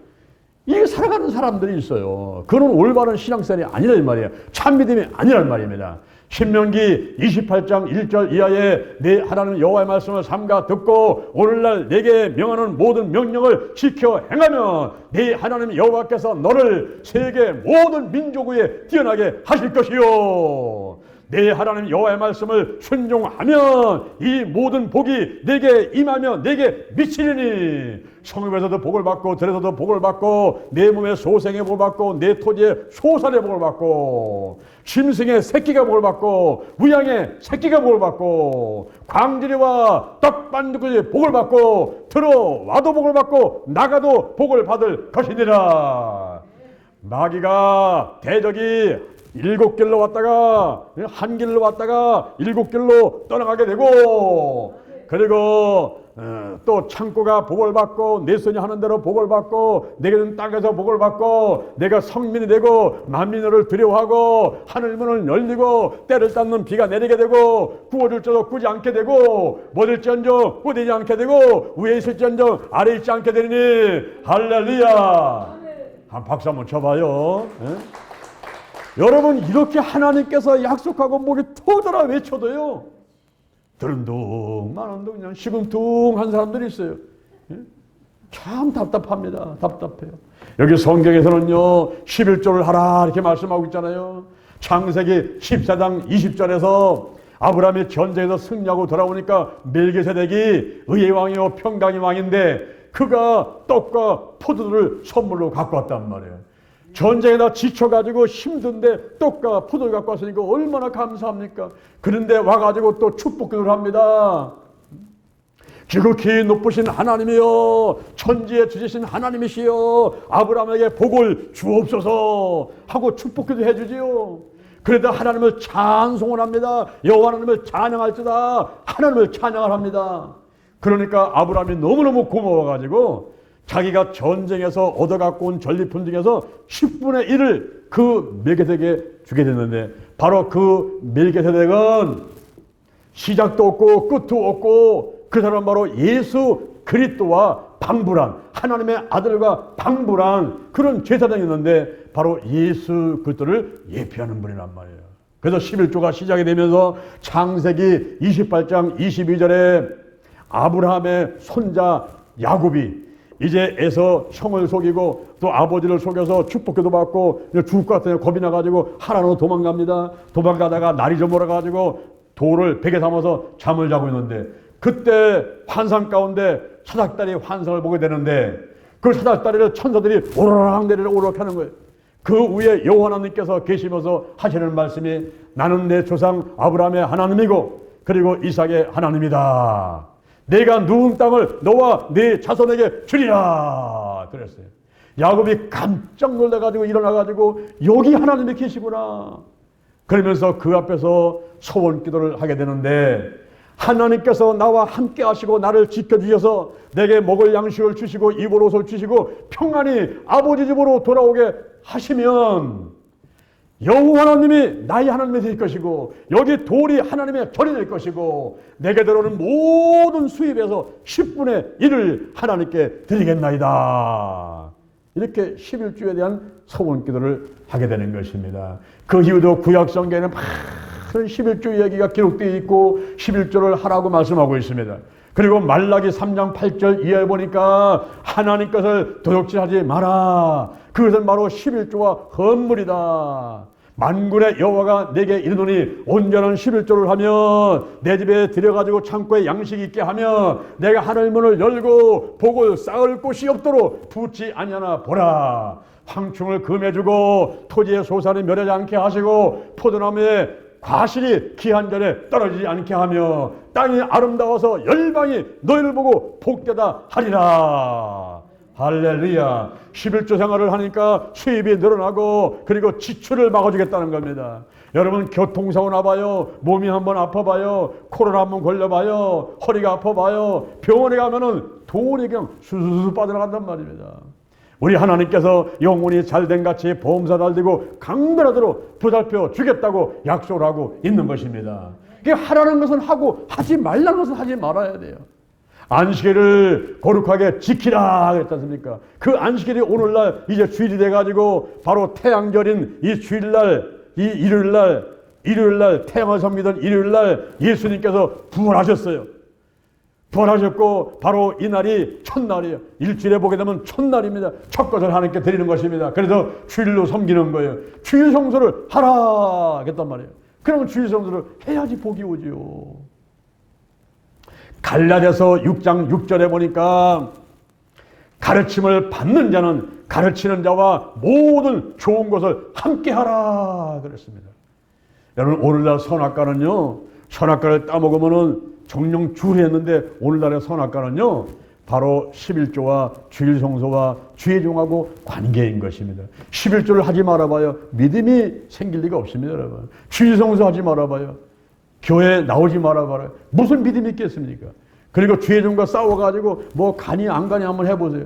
이게 살아가는 사람들이 있어요. 그런 올바른 신앙생활이 아니란 말이에요. 참 믿음이 아니란 말입니다. 신명기 28장 1절 이하에 내 하나님 여호와의 말씀을 삼가 듣고 오늘날 내게 명하는 모든 명령을 지켜 행하면 내 하나님 여호와께서 너를 세계 모든 민족 위에 뛰어나게 하실 것이요, 내 하나님 여호와의 말씀을 순종하면 이 모든 복이 내게 임하며 내게 미치리니 성읍에서도 복을 받고 들에서도 복을 받고 내 몸의 소생의 복을 받고 내 토지의 소산의 복을 받고 짐승의 새끼가 복을 받고 우양의 새끼가 복을 받고 광주리와 떡반죽의 복을 받고 들어와도 복을 받고 나가도 복을 받을 것이니라. 마귀가 대적이 7길로 왔다가 한 길로 왔다가 7길로 떠나가게 되고, 그리고 또 창고가 복을 받고 내 손이 하는 대로 복을 받고 내게 준 땅에서 복을 받고 내가 성민이 되고 만민을 두려워하고 하늘 문을 열리고 때를 닦는 비가 내리게 되고 구워줄 자도 구지 않게 되고 못일지언정 못되지 않게 되고 위에 있을지언정 아래에 있지 않게 되리니 할렐루야. 한 박수 한번 쳐봐요. 여러분, 이렇게 하나님께서 약속하고 목이 터져라 외쳐도요, 들은둥 마는둥 그냥 시금둥한 사람들이 있어요. 참 답답합니다. 답답해요. 여기 성경에서는요 11조를 하라 이렇게 말씀하고 있잖아요. 창세기 14장 20절에서 아브라함이 전쟁에서 승리하고 돌아오니까 멜기세덱이 의의 왕이요 평강의 왕인데 그가 떡과 포도를 선물로 갖고 왔단 말이에요. 전쟁에다 지쳐가지고 힘든데 떡과 포도를 갖고 왔으니까 얼마나 감사합니까? 그런데 와가지고 또 축복기도를 합니다. 지극히 높으신 하나님이여 천지에 주시신 하나님이시여 아브라함에게 복을 주옵소서 하고 축복기도 해주지요. 그래도 하나님을 찬송을 합니다. 여호와 하나님을 찬양할지다 하나님을 찬양을 합니다. 그러니까 아브라함이 너무너무 고마워가지고 자기가 전쟁에서 얻어갖고 온 전리품 중에서 10분의 1을 그 멜기세덱에게 주게 됐는데, 바로 그 멜기세덱은 시작도 없고 끝도 없고 그 사람 바로 예수 그리스도와 방불한 하나님의 아들과 방불한 그런 제사장이었는데 바로 예수 그리스도를 예표하는 분이란 말이에요. 그래서 11조가 시작이 되면서 창세기 28장 22절에 아브라함의 손자 야곱이 이제 에서 형을 속이고 또 아버지를 속여서 축복기도 받고 죽을 것 같아요. 겁이 나가지고 하란으로 도망갑니다. 도망가다가 날이 좀 멀어가지고 돌을 베개 삼아서 잠을 자고 있는데 그때 환상 가운데 사닥다리 환상을 보게 되는데 그 사닥다리를 천사들이 오르락 내리락 오르락 하는 거예요. 그 위에 여호와 하나님께서 계시면서 하시는 말씀이 나는 내 조상 아브라함의 하나님이고 그리고 이삭의 하나님이다. 내가 누운 땅을 너와 네 자손에게 주리라 그랬어요. 야곱이 깜짝 놀라가지고 일어나가지고 여기 하나님이 계시구나 그러면서 그 앞에서 소원 기도를 하게 되는데, 하나님께서 나와 함께 하시고 나를 지켜주셔서 내게 먹을 양식을 주시고 입을 옷을 주시고 평안히 아버지 집으로 돌아오게 하시면 여호와 하나님이 나의 하나님이 될 것이고 여기 돌이 하나님의 절이 될 것이고 내게 들어오는 모든 수입에서 10분의 1을 하나님께 드리겠나이다. 이렇게 11조에 대한 소원 기도를 하게 되는 것입니다. 그 이후도 구약 성경에는 많은 11조 이야기가 기록되어 있고 11조를 하라고 말씀하고 있습니다. 그리고 말라기 3장 8절 이하에 보니까 하나님 것을 도둑질하지 마라. 그것은 바로 11조와 헌물이다. 만군의 여호와가 내게 이르노니 온전한 11조를 하면 내 집에 들여가지고 창고에 양식이 있게 하면 내가 하늘 문을 열고 복을 쌓을 곳이 없도록 두지 아니하나 보라. 황충을 금해주고 토지의 소산이 멸하지 않게 하시고 포도나무에 과실이 기한절에 떨어지지 않게 하며 땅이 아름다워서 열방이 너희를 보고 복되다 하리라. 할렐루야. 11조 생활을 하니까 수입이 늘어나고 그리고 지출을 막아주겠다는 겁니다. 여러분 교통사고 나봐요. 몸이 한번 아파봐요. 코로나 한번 걸려봐요. 허리가 아파봐요. 병원에 가면은 돈이 그냥 수수수 빠져나간단 말입니다. 우리 하나님께서 영혼이 잘된 같이 보험사 달리고 강변하도록 보살펴 주겠다고 약속을 하고 있는 것입니다. 하라는 것은 하고 하지 말라는 것은 하지 말아야 돼요. 안식일을 거룩하게 지키라 그랬지 않습니까? 그 안식일이 오늘날 이제 주일이 돼가지고 바로 태양절인 이 주일날, 이 일요일날 태양을 섬기던 일요일날 예수님께서 부활하셨어요. 부활하셨고 바로 이날이 첫날이에요. 일주일에 보게 되면 첫날입니다. 첫 것을 하나님께 드리는 것입니다. 그래서 주일로 섬기는 거예요. 주일 성수를 하라 했단 말이에요. 그러면 주일 성수를 해야지 복이 오지요. 갈라디아서 6장 6절에 보니까 가르침을 받는 자는 가르치는 자와 모든 좋은 것을 함께 하라 그랬습니다. 여러분 오늘날 선악과는요, 선악과를 따먹으면은 정령 주례했는데 오늘날의 선악과는요 바로 11조와 주일 성소와 주의 종하고 관계인 것입니다. 11조를 하지 말아봐요. 믿음이 생길 리가 없습니다. 여러분. 주일 성소 하지 말아봐요. 교회 나오지 말아봐요. 무슨 믿음이 있겠습니까? 그리고 주의 종과 싸워가지고 뭐 가니 안 가니 한번 해보세요.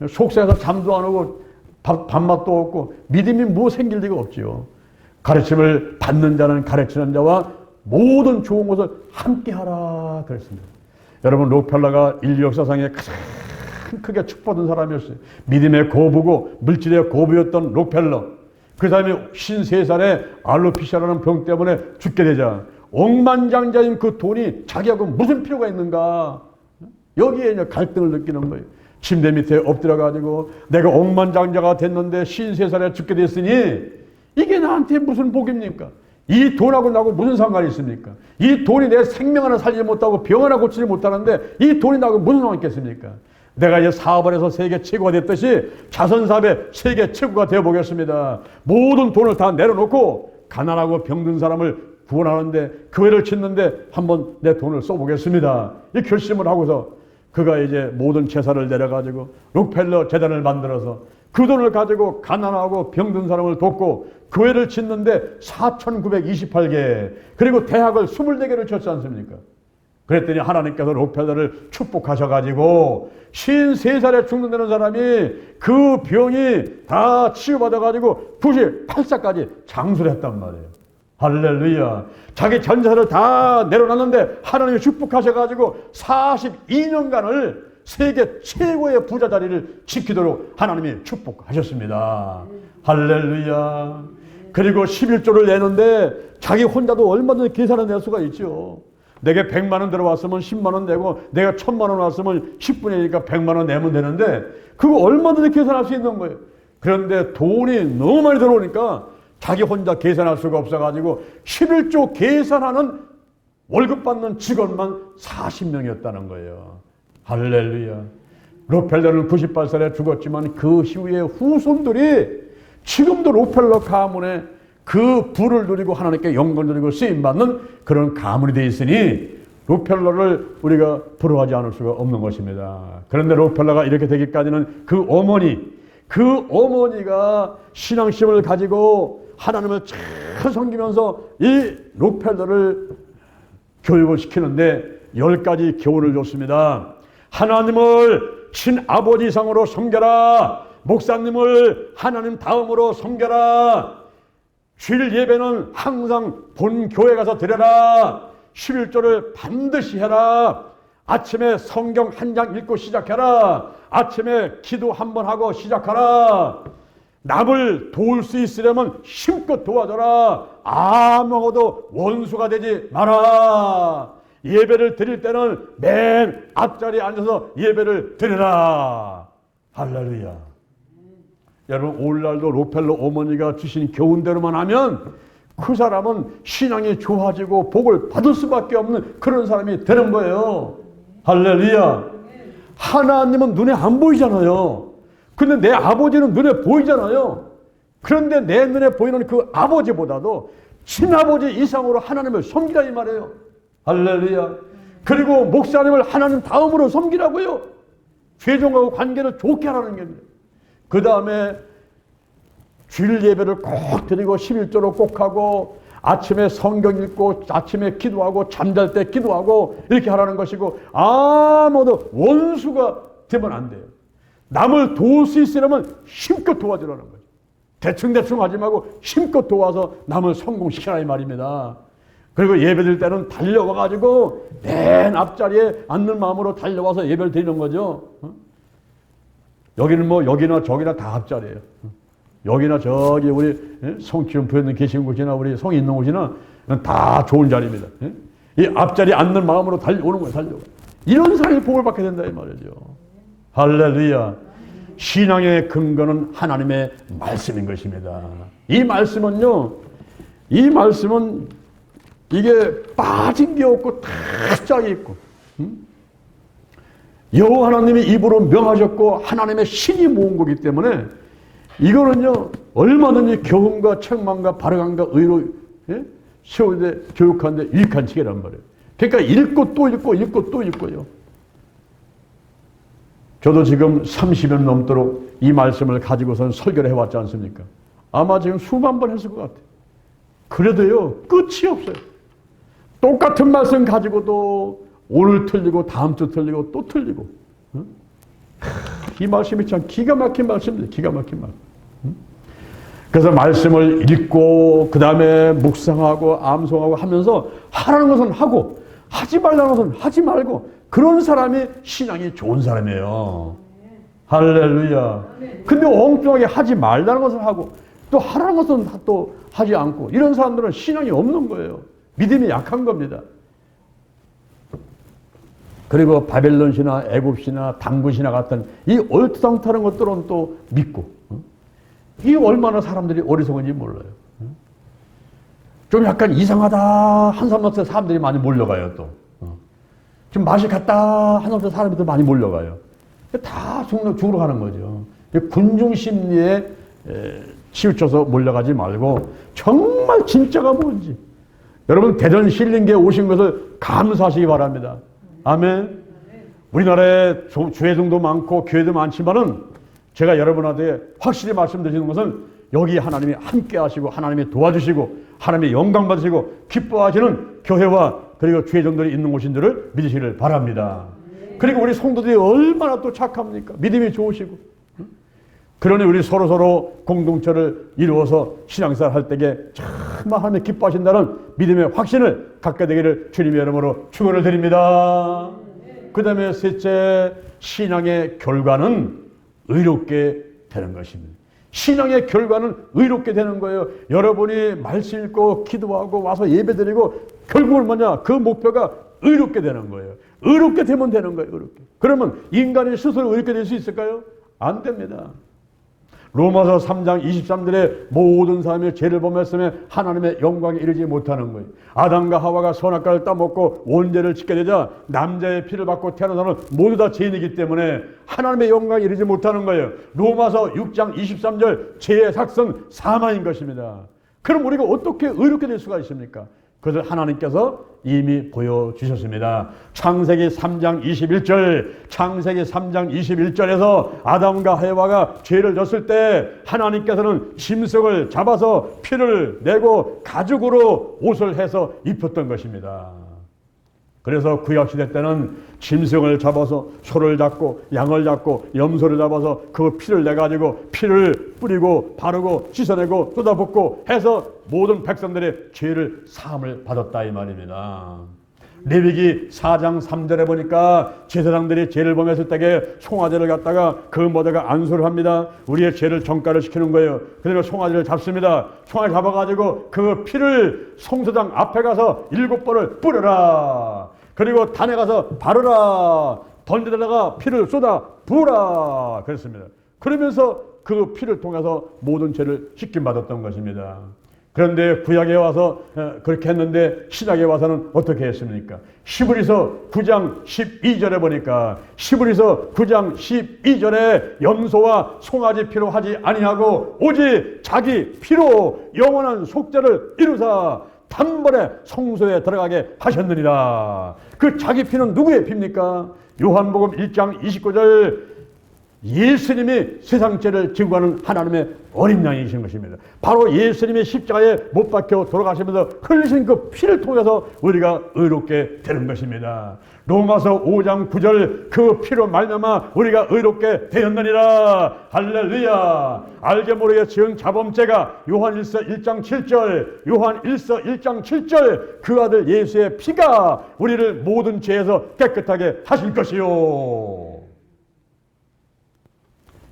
속세에서 잠도 안 오고 밥맛도 없고 믿음이 뭐 생길 리가 없지요. 가르침을 받는 자는 가르치는 자와 모든 좋은 것을 함께 하라 그랬습니다. 여러분 록펠러가 인류 역사상에 가장 크게 축복받은 사람이었어요. 믿음의 고부고 물질의 고부였던 록펠러. 그 다음에 53살에 알로피시아라는 병 때문에 죽게 되자 억만장자인 그 돈이 자기하고 무슨 필요가 있는가. 여기에 이제 갈등을 느끼는 거예요. 침대 밑에 엎드려가지고 내가 억만장자가 됐는데 53살에 죽게 됐으니 이게 나한테 무슨 복입니까? 이 돈하고 나하고 무슨 상관이 있습니까? 이 돈이 내 생명 하나 살지 못하고 병 하나 고치지 못하는데 이 돈이 나하고 무슨 상관이 있겠습니까? 내가 이제 사업을 해서 세계 최고가 됐듯이 자선사업의 세계 최고가 되어보겠습니다. 모든 돈을 다 내려놓고 가난하고 병든 사람을 구원하는데 교회를 짓는데 한번 내 돈을 써보겠습니다. 이 결심을 하고서 그가 이제 모든 재산을 내려가지고 록펠러 재단을 만들어서 그 돈을 가지고 가난하고 병든 사람을 돕고 교회를 짓는데 4,928개 그리고 대학을 24개를 쳤지 않습니까? 그랬더니 하나님께서 록펠러를 축복하셔가지고 53살에 죽는다는 사람이 그 병이 다 치유받아가지고 98살까지 장수를 했단 말이에요. 할렐루야. 자기 전 재산을 다 내려놨는데 하나님이 축복하셔가지고 42년간을 세계 최고의 부자 자리를 지키도록 하나님이 축복하셨습니다. 할렐루야. 그리고 11조를 내는데 자기 혼자도 얼마든지 계산을 낼 수가 있죠. 내게 100만 원 들어왔으면 10만 원 내고 내가 1000만 원 왔으면 10분의 1이니까 100만 원 내면 되는데 그거 얼마든지 계산할 수 있는 거예요. 그런데 돈이 너무 많이 들어오니까 자기 혼자 계산할 수가 없어가지고 11조 계산하는 월급 받는 직원만 40명이었다는 거예요. 할렐루야. 록펠러는 98살에 죽었지만 그 이후에 후손들이 지금도 록펠러 가문에 그 부를 누리고 하나님께 영광 누리고 쓰임받는 그런 가문이 되어 있으니 록펠러를 우리가 부러워하지 않을 수가 없는 것입니다. 그런데 록펠러가 이렇게 되기까지는 그 어머니가 신앙심을 가지고 하나님을 잘 섬기면서 이 록펠러를 교육을 시키는데 10가지 교훈을 줬습니다. 하나님을 친아버지 이상으로 섬겨라. 목사님을 하나님 다음으로 섬겨라. 주일 예배는 항상 본 교회 가서 드려라. 11조를 반드시 해라. 아침에 성경 한 장 읽고 시작해라. 아침에 기도 한번 하고 시작하라. 남을 도울 수 있으려면 힘껏 도와줘라. 아무것도 원수가 되지 마라. 예배를 드릴 때는 맨 앞자리에 앉아서 예배를 드리라. 할렐루야. 여러분 오늘날도 록펠러 어머니가 주신 교훈대로만 하면 그 사람은 신앙이 좋아지고 복을 받을 수밖에 없는 그런 사람이 되는 거예요. 할렐루야. 하나님은 눈에 안 보이잖아요. 근데 내 아버지는 눈에 보이잖아요. 그런데 내 눈에 보이는 그 아버지보다도 친아버지 이상으로 하나님을 섬기라 이 말이에요. 할렐루야. 그리고 목사님을 하나님 다음으로 섬기라고요. 죄종하고 관계를 좋게 하라는 겁니다. 그 다음에 주일 예배를 꼭 드리고 11조로 꼭 하고 아침에 성경 읽고 아침에 기도하고 잠잘 때 기도하고 이렇게 하라는 것이고 아무도 원수가 되면 안 돼요. 남을 도울 수 있으려면 힘껏 도와주라는 거죠. 대충 하지 말고 힘껏 도와서 남을 성공시키라 이 말입니다. 그리고 예배드릴 때는 달려와가지고 맨 앞자리에 앉는 마음으로 달려와서 예배를 드리는 거죠. 여기는 뭐 여기나 저기나 다 앞자리예요. 여기나 저기 우리 성키움 부회님 계신 곳이나 우리 성 있는 곳이나 다 좋은 자리입니다. 이 앞자리에 앉는 마음으로 달려오는 거예요. 달려와. 이런 사람이 복을 받게 된다 이 말이죠. 할렐루야. 신앙의 근거는 하나님의 말씀인 것입니다. 이 말씀은요, 이 말씀은 이게 빠진 게 없고 다 짝이 있고, 여호와 하나님이 입으로 명하셨고 하나님의 신이 모은 거기 때문에 이거는요 얼마든지 교훈과 책망과 발언과 의로 세우는데 교육하는데 유익한 책이란 말이에요. 그러니까 읽고 또 읽고 읽고 또 읽고요. 저도 지금 30년 넘도록 이 말씀을 가지고선 설교를 해왔지 않습니까? 아마 지금 수만 번 했을 것 같아요. 그래도요 끝이 없어요. 똑같은 말씀 가지고도 오늘 틀리고 다음 주 틀리고 또 틀리고. 이 말씀이 참 기가 막힌 말씀입니다. 기가 막힌 말씀. 그래서 말씀을 읽고 그 다음에 묵상하고 암송하고 하면서 하라는 것은 하고 하지 말라는 것은 하지 말고 그런 사람이 신앙이 좋은 사람이에요. 할렐루야. 근데 엉뚱하게 하지 말라는 것을 하고 또 하라는 것은 또 하지 않고 이런 사람들은 신앙이 없는 거예요. 믿음이 약한 겁니다. 그리고 바벨론시나 애굽시나 당군시나 같은 이 얼토당토하는 것들은 또 믿고 이 얼마나 사람들이 어리석은지 몰라요. 좀 약간 이상하다 한 사람한테 사람들이 많이 몰려가요. 또 좀 맛이 갔다 한 사람한테 사람들이 많이 몰려가요. 다 죽으러 가는 거죠. 군중 심리에 치우쳐서 몰려가지 말고 정말 진짜가 뭔지 여러분 대전 신림교에 오신 것을 감사하시기 바랍니다. 아멘. 우리나라에 죄성도 많고 교회도 많지만은 제가 여러분한테 확실히 말씀드리는 것은 여기 하나님이 함께 하시고 하나님이 도와주시고 하나님의 영광 받으시고 기뻐하시는 교회와 그리고 죄성들이 있는 곳인들을 믿으시기를 바랍니다. 그리고 우리 성도들이 얼마나 또 착합니까? 믿음이 좋으시고. 그러니 우리 서로 공동체를 이루어서 신앙생활 할 때에 정말 하나님 기뻐하신다는 믿음의 확신을 갖게 되기를 주님의 이름으로 축원을 드립니다. 그 다음에 셋째, 신앙의 결과는 의롭게 되는 것입니다. 신앙의 결과는 의롭게 되는 거예요. 여러분이 말씀 읽고 기도하고 와서 예배드리고 결국은 뭐냐? 그 목표가 의롭게 되는 거예요. 의롭게 되면 되는 거예요. 의롭게. 그러면 인간이 스스로 의롭게 될 수 있을까요? 안 됩니다. 로마서 3장 23절에 모든 사람의 죄를 범했음에 하나님의 영광에 이르지 못하는 거예요. 아담과 하와가 선악과를 따먹고 원죄를 짓게 되자 남자의 피를 받고 태어난 사람은 모두 다 죄인이기 때문에 하나님의 영광에 이르지 못하는 거예요. 로마서 6장 23절 죄의 삭은 사망인 것입니다. 그럼 우리가 어떻게 의롭게 될 수가 있습니까? 그것을 하나님께서 이미 보여주셨습니다. 창세기 3장 21절, 창세기 3장 21절에서 아담과 해와가 죄를 졌을 때 하나님께서는 짐승을 잡아서 피를 내고 가죽으로 옷을 해서 입혔던 것입니다. 그래서 구약시대 때는 짐승을 잡아서 소를 잡고 양을 잡고 염소를 잡아서 그 피를 내가지고 피를 뿌리고 바르고 씻어내고 쏟아붓고 해서 모든 백성들의 죄를 사함을 받았다 이 말입니다. 레위기 4장 3절에 보니까 제사장들이 죄를 범했을 때에 송아지를 갖다가 그 모대가 안수를 합니다. 우리의 죄를 전가를 시키는 거예요. 그 다음에 송아지를 잡습니다. 송아지 잡아가지고 그 피를 송사장 앞에 가서 7번을 뿌려라. 그리고 단에 가서 바르라. 던지다가 피를 쏟아 부으라. 그랬습니다. 그러면서 그 피를 통해서 모든 죄를 씻김 받았던 것입니다. 그런데 구약에 와서 그렇게 했는데 신약에 와서는 어떻게 했습니까? 히브리서 9장 12절에 보니까 히브리서 9장 12절에 염소와 송아지 피로 하지 아니하고 오직 자기 피로 영원한 속죄를 이루사 단번에 성소에 들어가게 하셨느니라. 그 자기 피는 누구의 피입니까? 요한복음 1장 29절 예수님이 세상 죄를 지고 가는 하나님의 어린 양이신 것입니다. 바로 예수님의 십자가에 못 박혀 돌아가시면서 흘리신 그 피를 통해서 우리가 의롭게 되는 것입니다. 로마서 5장 9절 그 피로 말미암아 우리가 의롭게 되었느니라. 할렐루야. 알게 모르게 지은 자범죄가 요한 1장 7절 요한 1장 7절 그 아들 예수의 피가 우리를 모든 죄에서 깨끗하게 하실 것이요.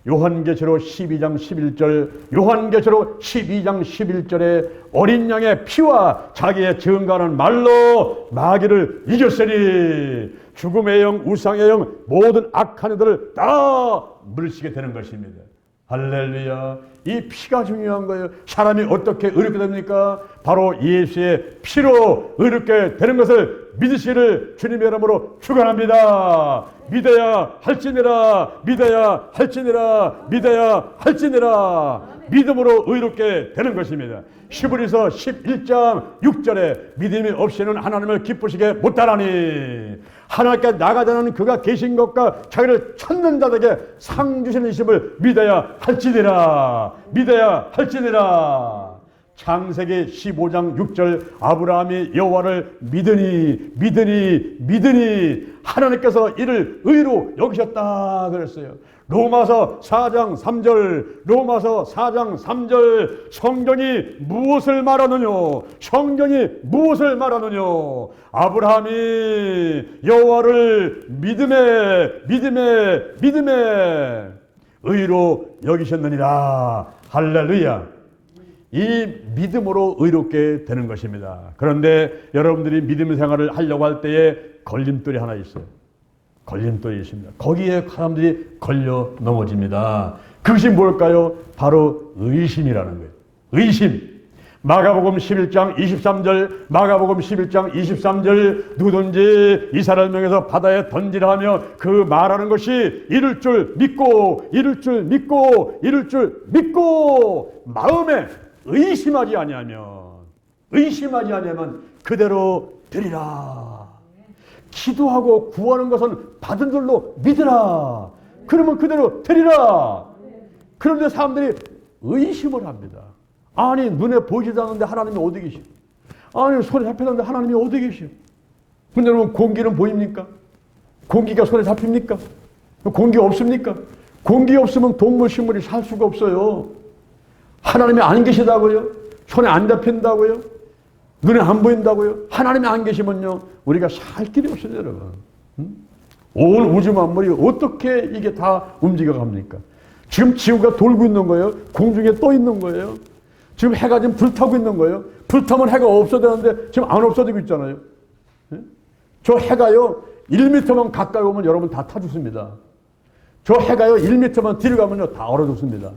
요한계시록 12장 11절 요한계시록 12장 11절에 어린 양의 피와 자기의 증거하는 말로 마귀를 이겼으니 죽음의 영 우상의 영 모든 악한 이들을 다 물리치게 되는 것입니다. 할렐루야. 이 피가 중요한 거예요. 사람이 어떻게 의롭게 됩니까? 바로 예수의 피로 의롭게 되는 것을 믿으시기를 주님의 이름으로 축원합니다. 믿어야 할지니라. 믿어야 할지니라. 믿어야 할지니라. 믿음으로 의롭게 되는 것입니다. 히브리서 11장 6절에 믿음이 없이는 하나님을 기쁘시게 못하나니 하나님께 나가자는 그가 계신 것과 자기를 찾는 자들에게 상 주시는 이심을 믿어야 할지니라. 믿어야 할지니라. 창세기 15장 6절 아브라함이 여호와를 믿으니 하나님께서 이를 의로 여기셨다 그랬어요. 로마서 4장 3절 성경이 무엇을 말하느냐? 성경이 무엇을 말하느냐? 아브라함이 여호와를 믿음에 의로 여기셨느니라. 할렐루야. 이 믿음으로 의롭게 되는 것입니다. 그런데 여러분들이 믿음 생활을 하려고 할 때에 걸림돌이 하나 있어요. 걸림돌이 있습니다. 거기에 사람들이 걸려 넘어집니다. 그것이 뭘까요? 바로 의심이라는 거예요. 의심. 마가복음 11장 23절 누구든지 이스라엘 명에서 바다에 던지라 하며 그 말하는 것이 이룰 줄 믿고 마음에 의심하지 아니하면 그대로 되리라. 기도하고 구하는 것은 받은 줄로 믿으라. 그러면 그대로 되리라. 그런데 사람들이 의심을 합니다. 아니 눈에 보이지도 않는데 하나님이 어디 계시오? 아니 손에 잡히는데 하나님이 어디 계시오? 근데 여러분 공기는 보입니까? 공기가 손에 잡힙니까? 공기 없습니까? 공기 없으면 동물 식물이 살 수가 없어요. 하나님이 안 계시다고요? 손에 안 잡힌다고요? 눈에 안 보인다고요? 하나님이 안 계시면요 우리가 살 길이 없어요 여러분. 온 우주 만물이 어떻게 이게 다 움직여 갑니까? 지금 지구가 돌고 있는 거예요? 공중에 떠 있는 거예요? 지금 해가 지금 불타고 있는 거예요? 불타면 해가 없어야 되는데 지금 안 없어지고 있잖아요. 저 해가요 1m만 가까이 오면 여러분 다 타 죽습니다. 저 해가요 1m만 뒤로 가면요 다 얼어 죽습니다.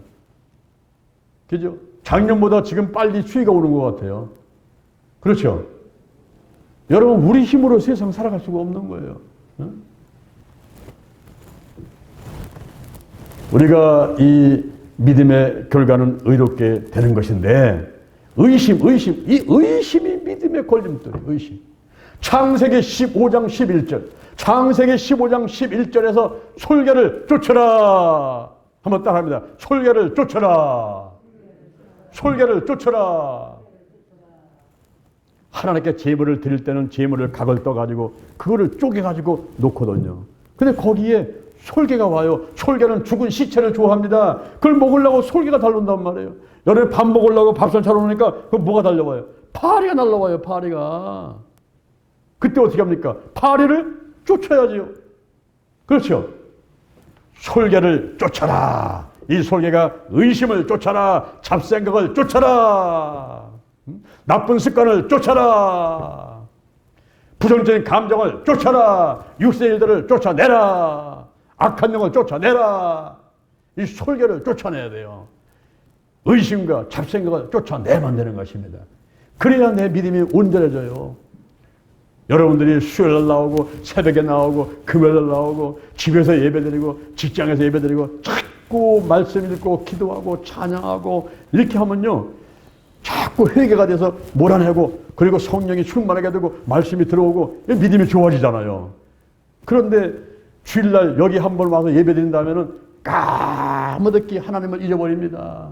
그죠? 작년보다 지금 빨리 추위가 오는 것 같아요. 그렇죠? 여러분 우리 힘으로 세상 살아갈 수가 없는 거예요. 우리가 이 믿음의 결과는 의롭게 되는 것인데 의심 이 의심이 믿음의 걸림돌이에요. 의심. 창세기 15장 11절에서 솔개를 쫓아라. 한번 따라합니다. 솔개를 쫓아라. 하나님께 제물을 드릴 때는 제물을 각을 떠가지고 그거를 쪼개가지고 놓거든요. 근데 거기에 솔개가 와요. 솔개는 죽은 시체를 좋아합니다. 그걸 먹으려고 솔개가 달려온단 말이에요. 여름에 밥 먹으려고 밥상 차려놓으니까 그 뭐가 달려와요? 파리가 날라와요. 파리가. 그때 어떻게 합니까? 파리를 쫓아야지요. 그렇죠? 솔개를 쫓아라. 이 솔개가 의심을 쫓아라. 잡생각을 쫓아라. 나쁜 습관을 쫓아라. 부정적인 감정을 쫓아라. 육신의 일들을 쫓아내라. 악한 영을 쫓아내라. 이 솔개를 쫓아내야 돼요. 의심과 잡생각을 쫓아내면 되는 것입니다. 그래야 내 믿음이 온전해져요. 여러분들이 수요일날 나오고 새벽에 나오고 금요일날 나오고 집에서 예배드리고 직장에서 예배드리고 자꾸 말씀 읽고 기도하고 찬양하고 이렇게 하면요 자꾸 회개가 돼서 몰아내고 그리고 성령이 충만하게 되고 말씀이 들어오고 믿음이 좋아지잖아요. 그런데 주일날 여기 한번 와서 예배드린다면은 까무득히 하나님을 잊어버립니다.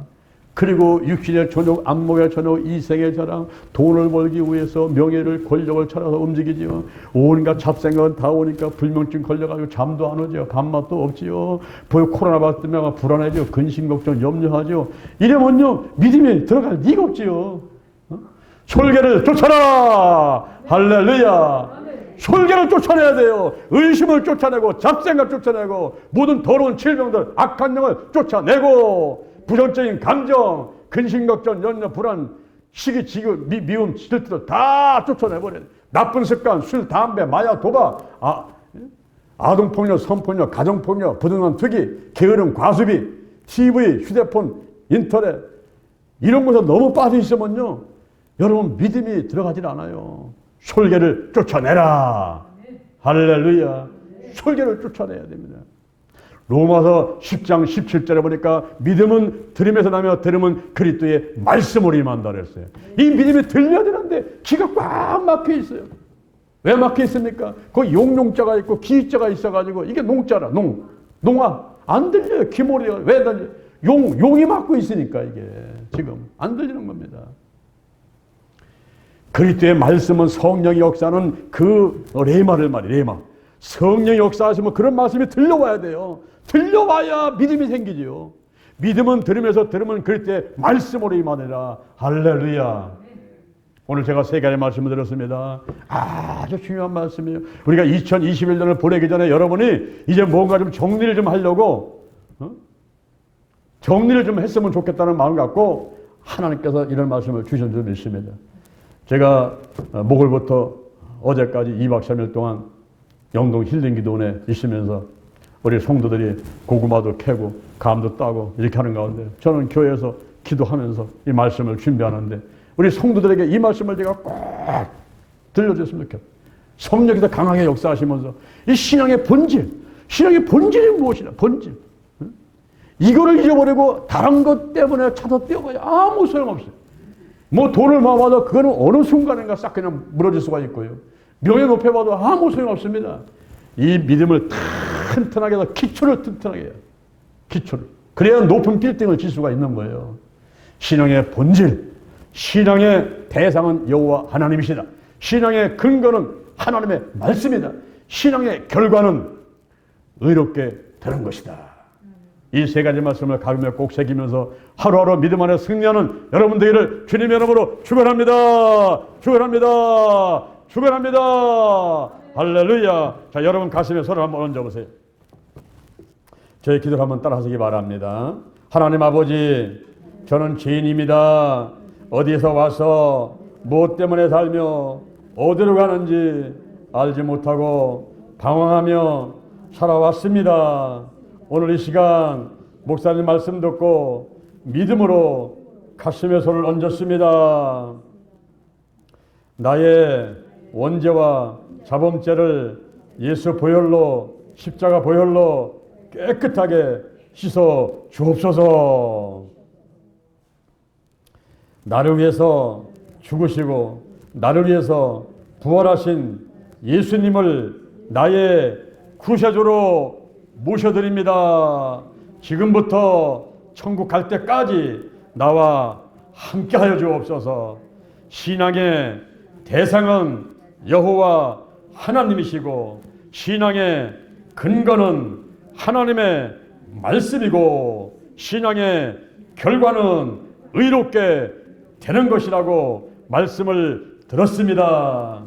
그리고 육신의 전욕, 안목의 전욕, 이생의 자랑, 돈을 벌기 위해서 명예를, 권력을 찾아서 움직이지요. 온갖 잡생각은 다 오니까 불면증 걸려가지고 잠도 안 오죠. 밥맛도 없지요. 코로나 받으면 불안해지요. 근심 걱정 염려하죠. 이러면요 믿음이 들어갈 리가 없지요. 솔개를 쫓아라. 할렐루야. 솔개를 쫓아내야 돼요. 의심을 쫓아내고 잡생각 쫓아내고 모든 더러운 질병들, 악한 영을 쫓아내고 부정적인 감정, 근심, 걱정, 염려, 불안, 시기, 지금, 미움, 질투를 다 쫓아내버려야 돼. 나쁜 습관, 술, 담배, 마약, 도박, 아동폭력, 성폭력, 가정폭력, 부당한 투기, 게으름, 과수비, TV, 휴대폰, 인터넷 이런 것에 너무 빠져 있으면요 여러분 믿음이 들어가질 않아요. 솔개를 쫓아내라. 할렐루야. 솔개를 쫓아내야 됩니다. 로마서 10장 17절에 보니까 믿음은 들음에서 나며 들음은 그리스도의 말씀으로 임한다 그랬어요. 이 믿음이 들려야 되는데 귀가 꽉 막혀 있어요. 왜 막혀 있습니까? 거기 용자가 있고 기자가 있어가지고 이게 농자라 농아 안 들려요. 귀머리가 왜 들려? 용이 막고 있으니까 이게 지금 안 들리는 겁니다. 그리스도의 말씀은 성령의 역사는 그 레마를 말이에요. 레마. 성령의 역사하시면 그런 말씀이 들려와야 돼요. 들려와야 믿음이 생기지요. 믿음은 들으면서 들으면 그리스도의 말씀으로 임하느라. 할렐루야. 오늘 제가 세 가지 말씀을 드렸습니다. 아주 중요한 말씀이에요. 우리가 2021년을 보내기 전에 여러분이 이제 뭔가 좀 정리를 좀 하려고 정리를 좀 했으면 좋겠다는 마음 갖고 하나님께서 이런 말씀을 주신 줄 믿습니다. 제가 목요일부터 어제까지 2박 3일 동안 영동 힐링기도원에 있으면서 우리 성도들이 고구마도 캐고 감도 따고 이렇게 하는 가운데 저는 교회에서 기도하면서 이 말씀을 준비하는데 우리 성도들에게 이 말씀을 제가 꼭 들려줬으면 좋겠다. 성령께서 강하게 역사하시면서 이 신앙의 본질이 무엇이냐? 본질. 이거를 잃어버리고 다른 것 때문에 찾아 뛰어가야 아무 소용없어요. 뭐 돈을 모아봐도 그거는 어느 순간인가 싹 그냥 무너질 수가 있고요. 명예 높여봐도 아무 소용없습니다. 이 믿음을 튼튼하게 해서 기초를 튼튼하게 해요. 기초를. 그래야 높은 빌딩을 질 수가 있는 거예요. 신앙의 본질, 신앙의 대상은 여호와 하나님이시다. 신앙의 근거는 하나님의 말씀이다. 신앙의 결과는 의롭게 되는 것이다. 이 세 가지 말씀을 가슴에 꼭 새기면서 하루하루 믿음 안에 승리하는 여러분들을 주님의 이름으로 축원합니다. 축원합니다. 축원합니다. 할렐루야. 자, 여러분 가슴에 손을 한번 얹어보세요. 저의 기도를 한번 따라하시기 바랍니다. 하나님 아버지, 저는 죄인입니다. 어디서 와서 무엇 때문에 살며 어디로 가는지 알지 못하고 방황하며 살아왔습니다. 오늘 이 시간 목사님 말씀 듣고 믿음으로 가슴에 손을 얹었습니다. 나의 원죄와 자범죄를 예수 보혈로, 십자가 보혈로 깨끗하게 씻어 주옵소서. 나를 위해서 죽으시고 나를 위해서 부활하신 예수님을 나의 구세주로 모셔드립니다. 지금부터 천국 갈 때까지 나와 함께하여 주옵소서. 신앙의 대상은 여호와 하나님이시고 신앙의 근거는 하나님의 말씀이고 신앙의 결과는 의롭게 되는 것이라고 말씀을 들었습니다.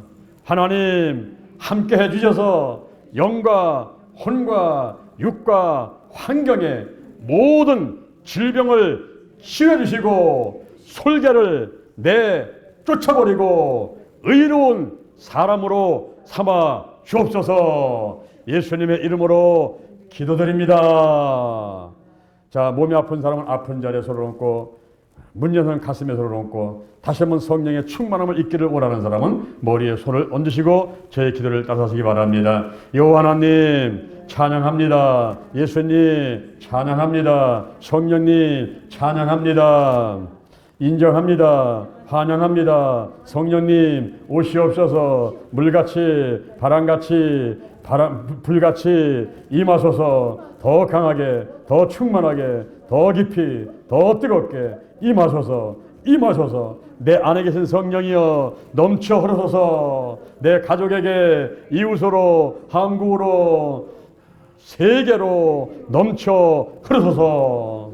하나님 함께 해주셔서 영과 혼과 육과 환경의 모든 질병을 치유해주시고 솔개를 내쫓아버리고 의로운 사람으로 삼아 주옵소서. 예수님의 이름으로 기도드립니다. 자, 몸이 아픈 사람은 아픈 자리에 손을 얹고 문제는 가슴에 손을 얹고 다시 한번 성령의 충만함을 잊기를 원하는 사람은 머리에 손을 얹으시고 저의 기도를 따라하시기 바랍니다. 여호와 하나님 찬양합니다. 예수님 찬양합니다. 성령님 찬양합니다. 인정합니다. 환영합니다. 성령님 오시옵소서. 물같이 바람같이 불같이 임하소서. 더 강하게 더 충만하게 더 깊이 더 뜨겁게 임하소서. 임하소서. 내 안에 계신 성령이여 넘쳐 흐르소서. 내 가족에게, 이웃으로, 한국으로, 세계로 넘쳐 흐르소서.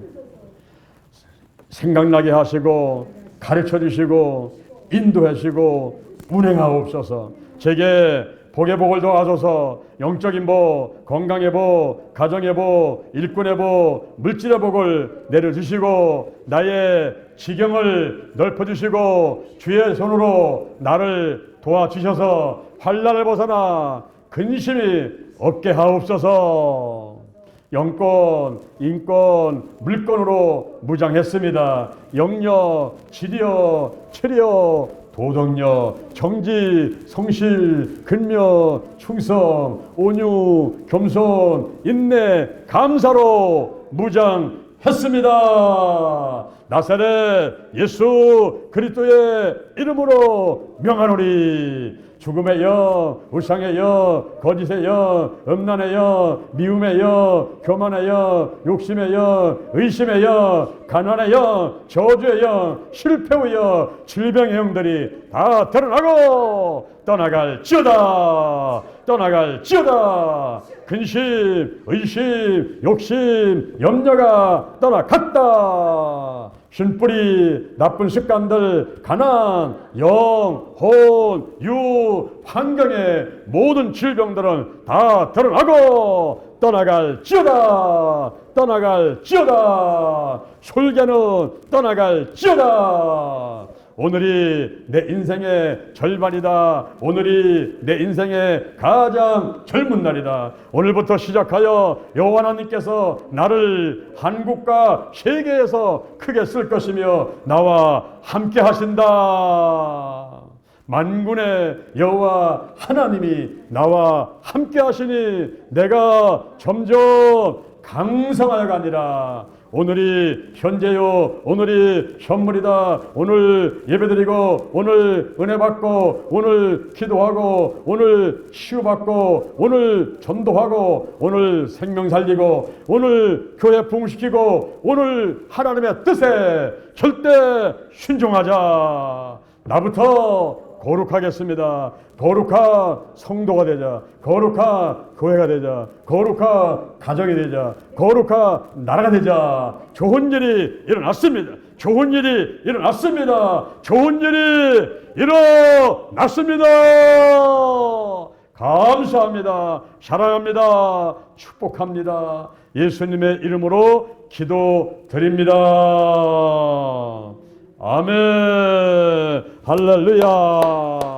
생각나게 하시고 가르쳐 주시고 인도하시고 운행하옵소서. 제게 복의 복을 더하소서. 영적인 복, 건강의 복, 가정의 복, 일꾼의 복, 물질의 복을 내려주시고 나의 지경을 넓혀주시고 주의 손으로 나를 도와주셔서 환난을 벗어나 근심이 없게 하옵소서. 영권, 인권, 물권으로 무장했습니다. 영력, 지력, 체력, 도덕력, 정지, 성실, 근면, 충성, 온유, 겸손, 인내, 감사로 무장했습니다. 나사렛 예수 그리스도의 이름으로 명하노니 죽음의 영, 우상의 영, 거짓의 영, 음란의 영, 미움의 영, 교만의 영, 욕심의 영, 의심의 영, 가난의 영, 저주의 영, 실패의 영, 질병의 영들이 다 드러나고 떠나갈지어다. 떠나갈지어다. 근심, 의심, 욕심, 염려가 떠나갔다. 신뿌리, 나쁜 습관들, 가난, 영, 혼, 유, 환경의 모든 질병들은 다 드러나고 떠나갈지어다. 떠나갈지어다. 솔개는 떠나갈지어다. 오늘이 내 인생의 절반이다. 오늘이 내 인생의 가장 젊은 날이다. 오늘부터 시작하여 여호와 하나님께서 나를 한국과 세계에서 크게 쓸 것이며 나와 함께 하신다. 만군의 여호와 하나님이 나와 함께 하시니 내가 점점 강성하여 가니라. 오늘이 현재요, 오늘이 선물이다. 오늘 예배드리고, 오늘 은혜 받고, 오늘 기도하고, 오늘 치유받고, 오늘 전도하고, 오늘 생명 살리고, 오늘 교회 부흥시키고, 오늘 하나님의 뜻에 절대 순종하자. 나부터 거룩하겠습니다. 거룩한 성도가 되자. 거룩한 교회가 되자. 거룩한 가정이 되자. 거룩한 나라가 되자. 좋은 일이 일어났습니다. 좋은 일이 일어났습니다. 좋은 일이 일어났습니다. 감사합니다. 사랑합니다. 축복합니다. 예수님의 이름으로 기도드립니다. 아멘. 할렐루야.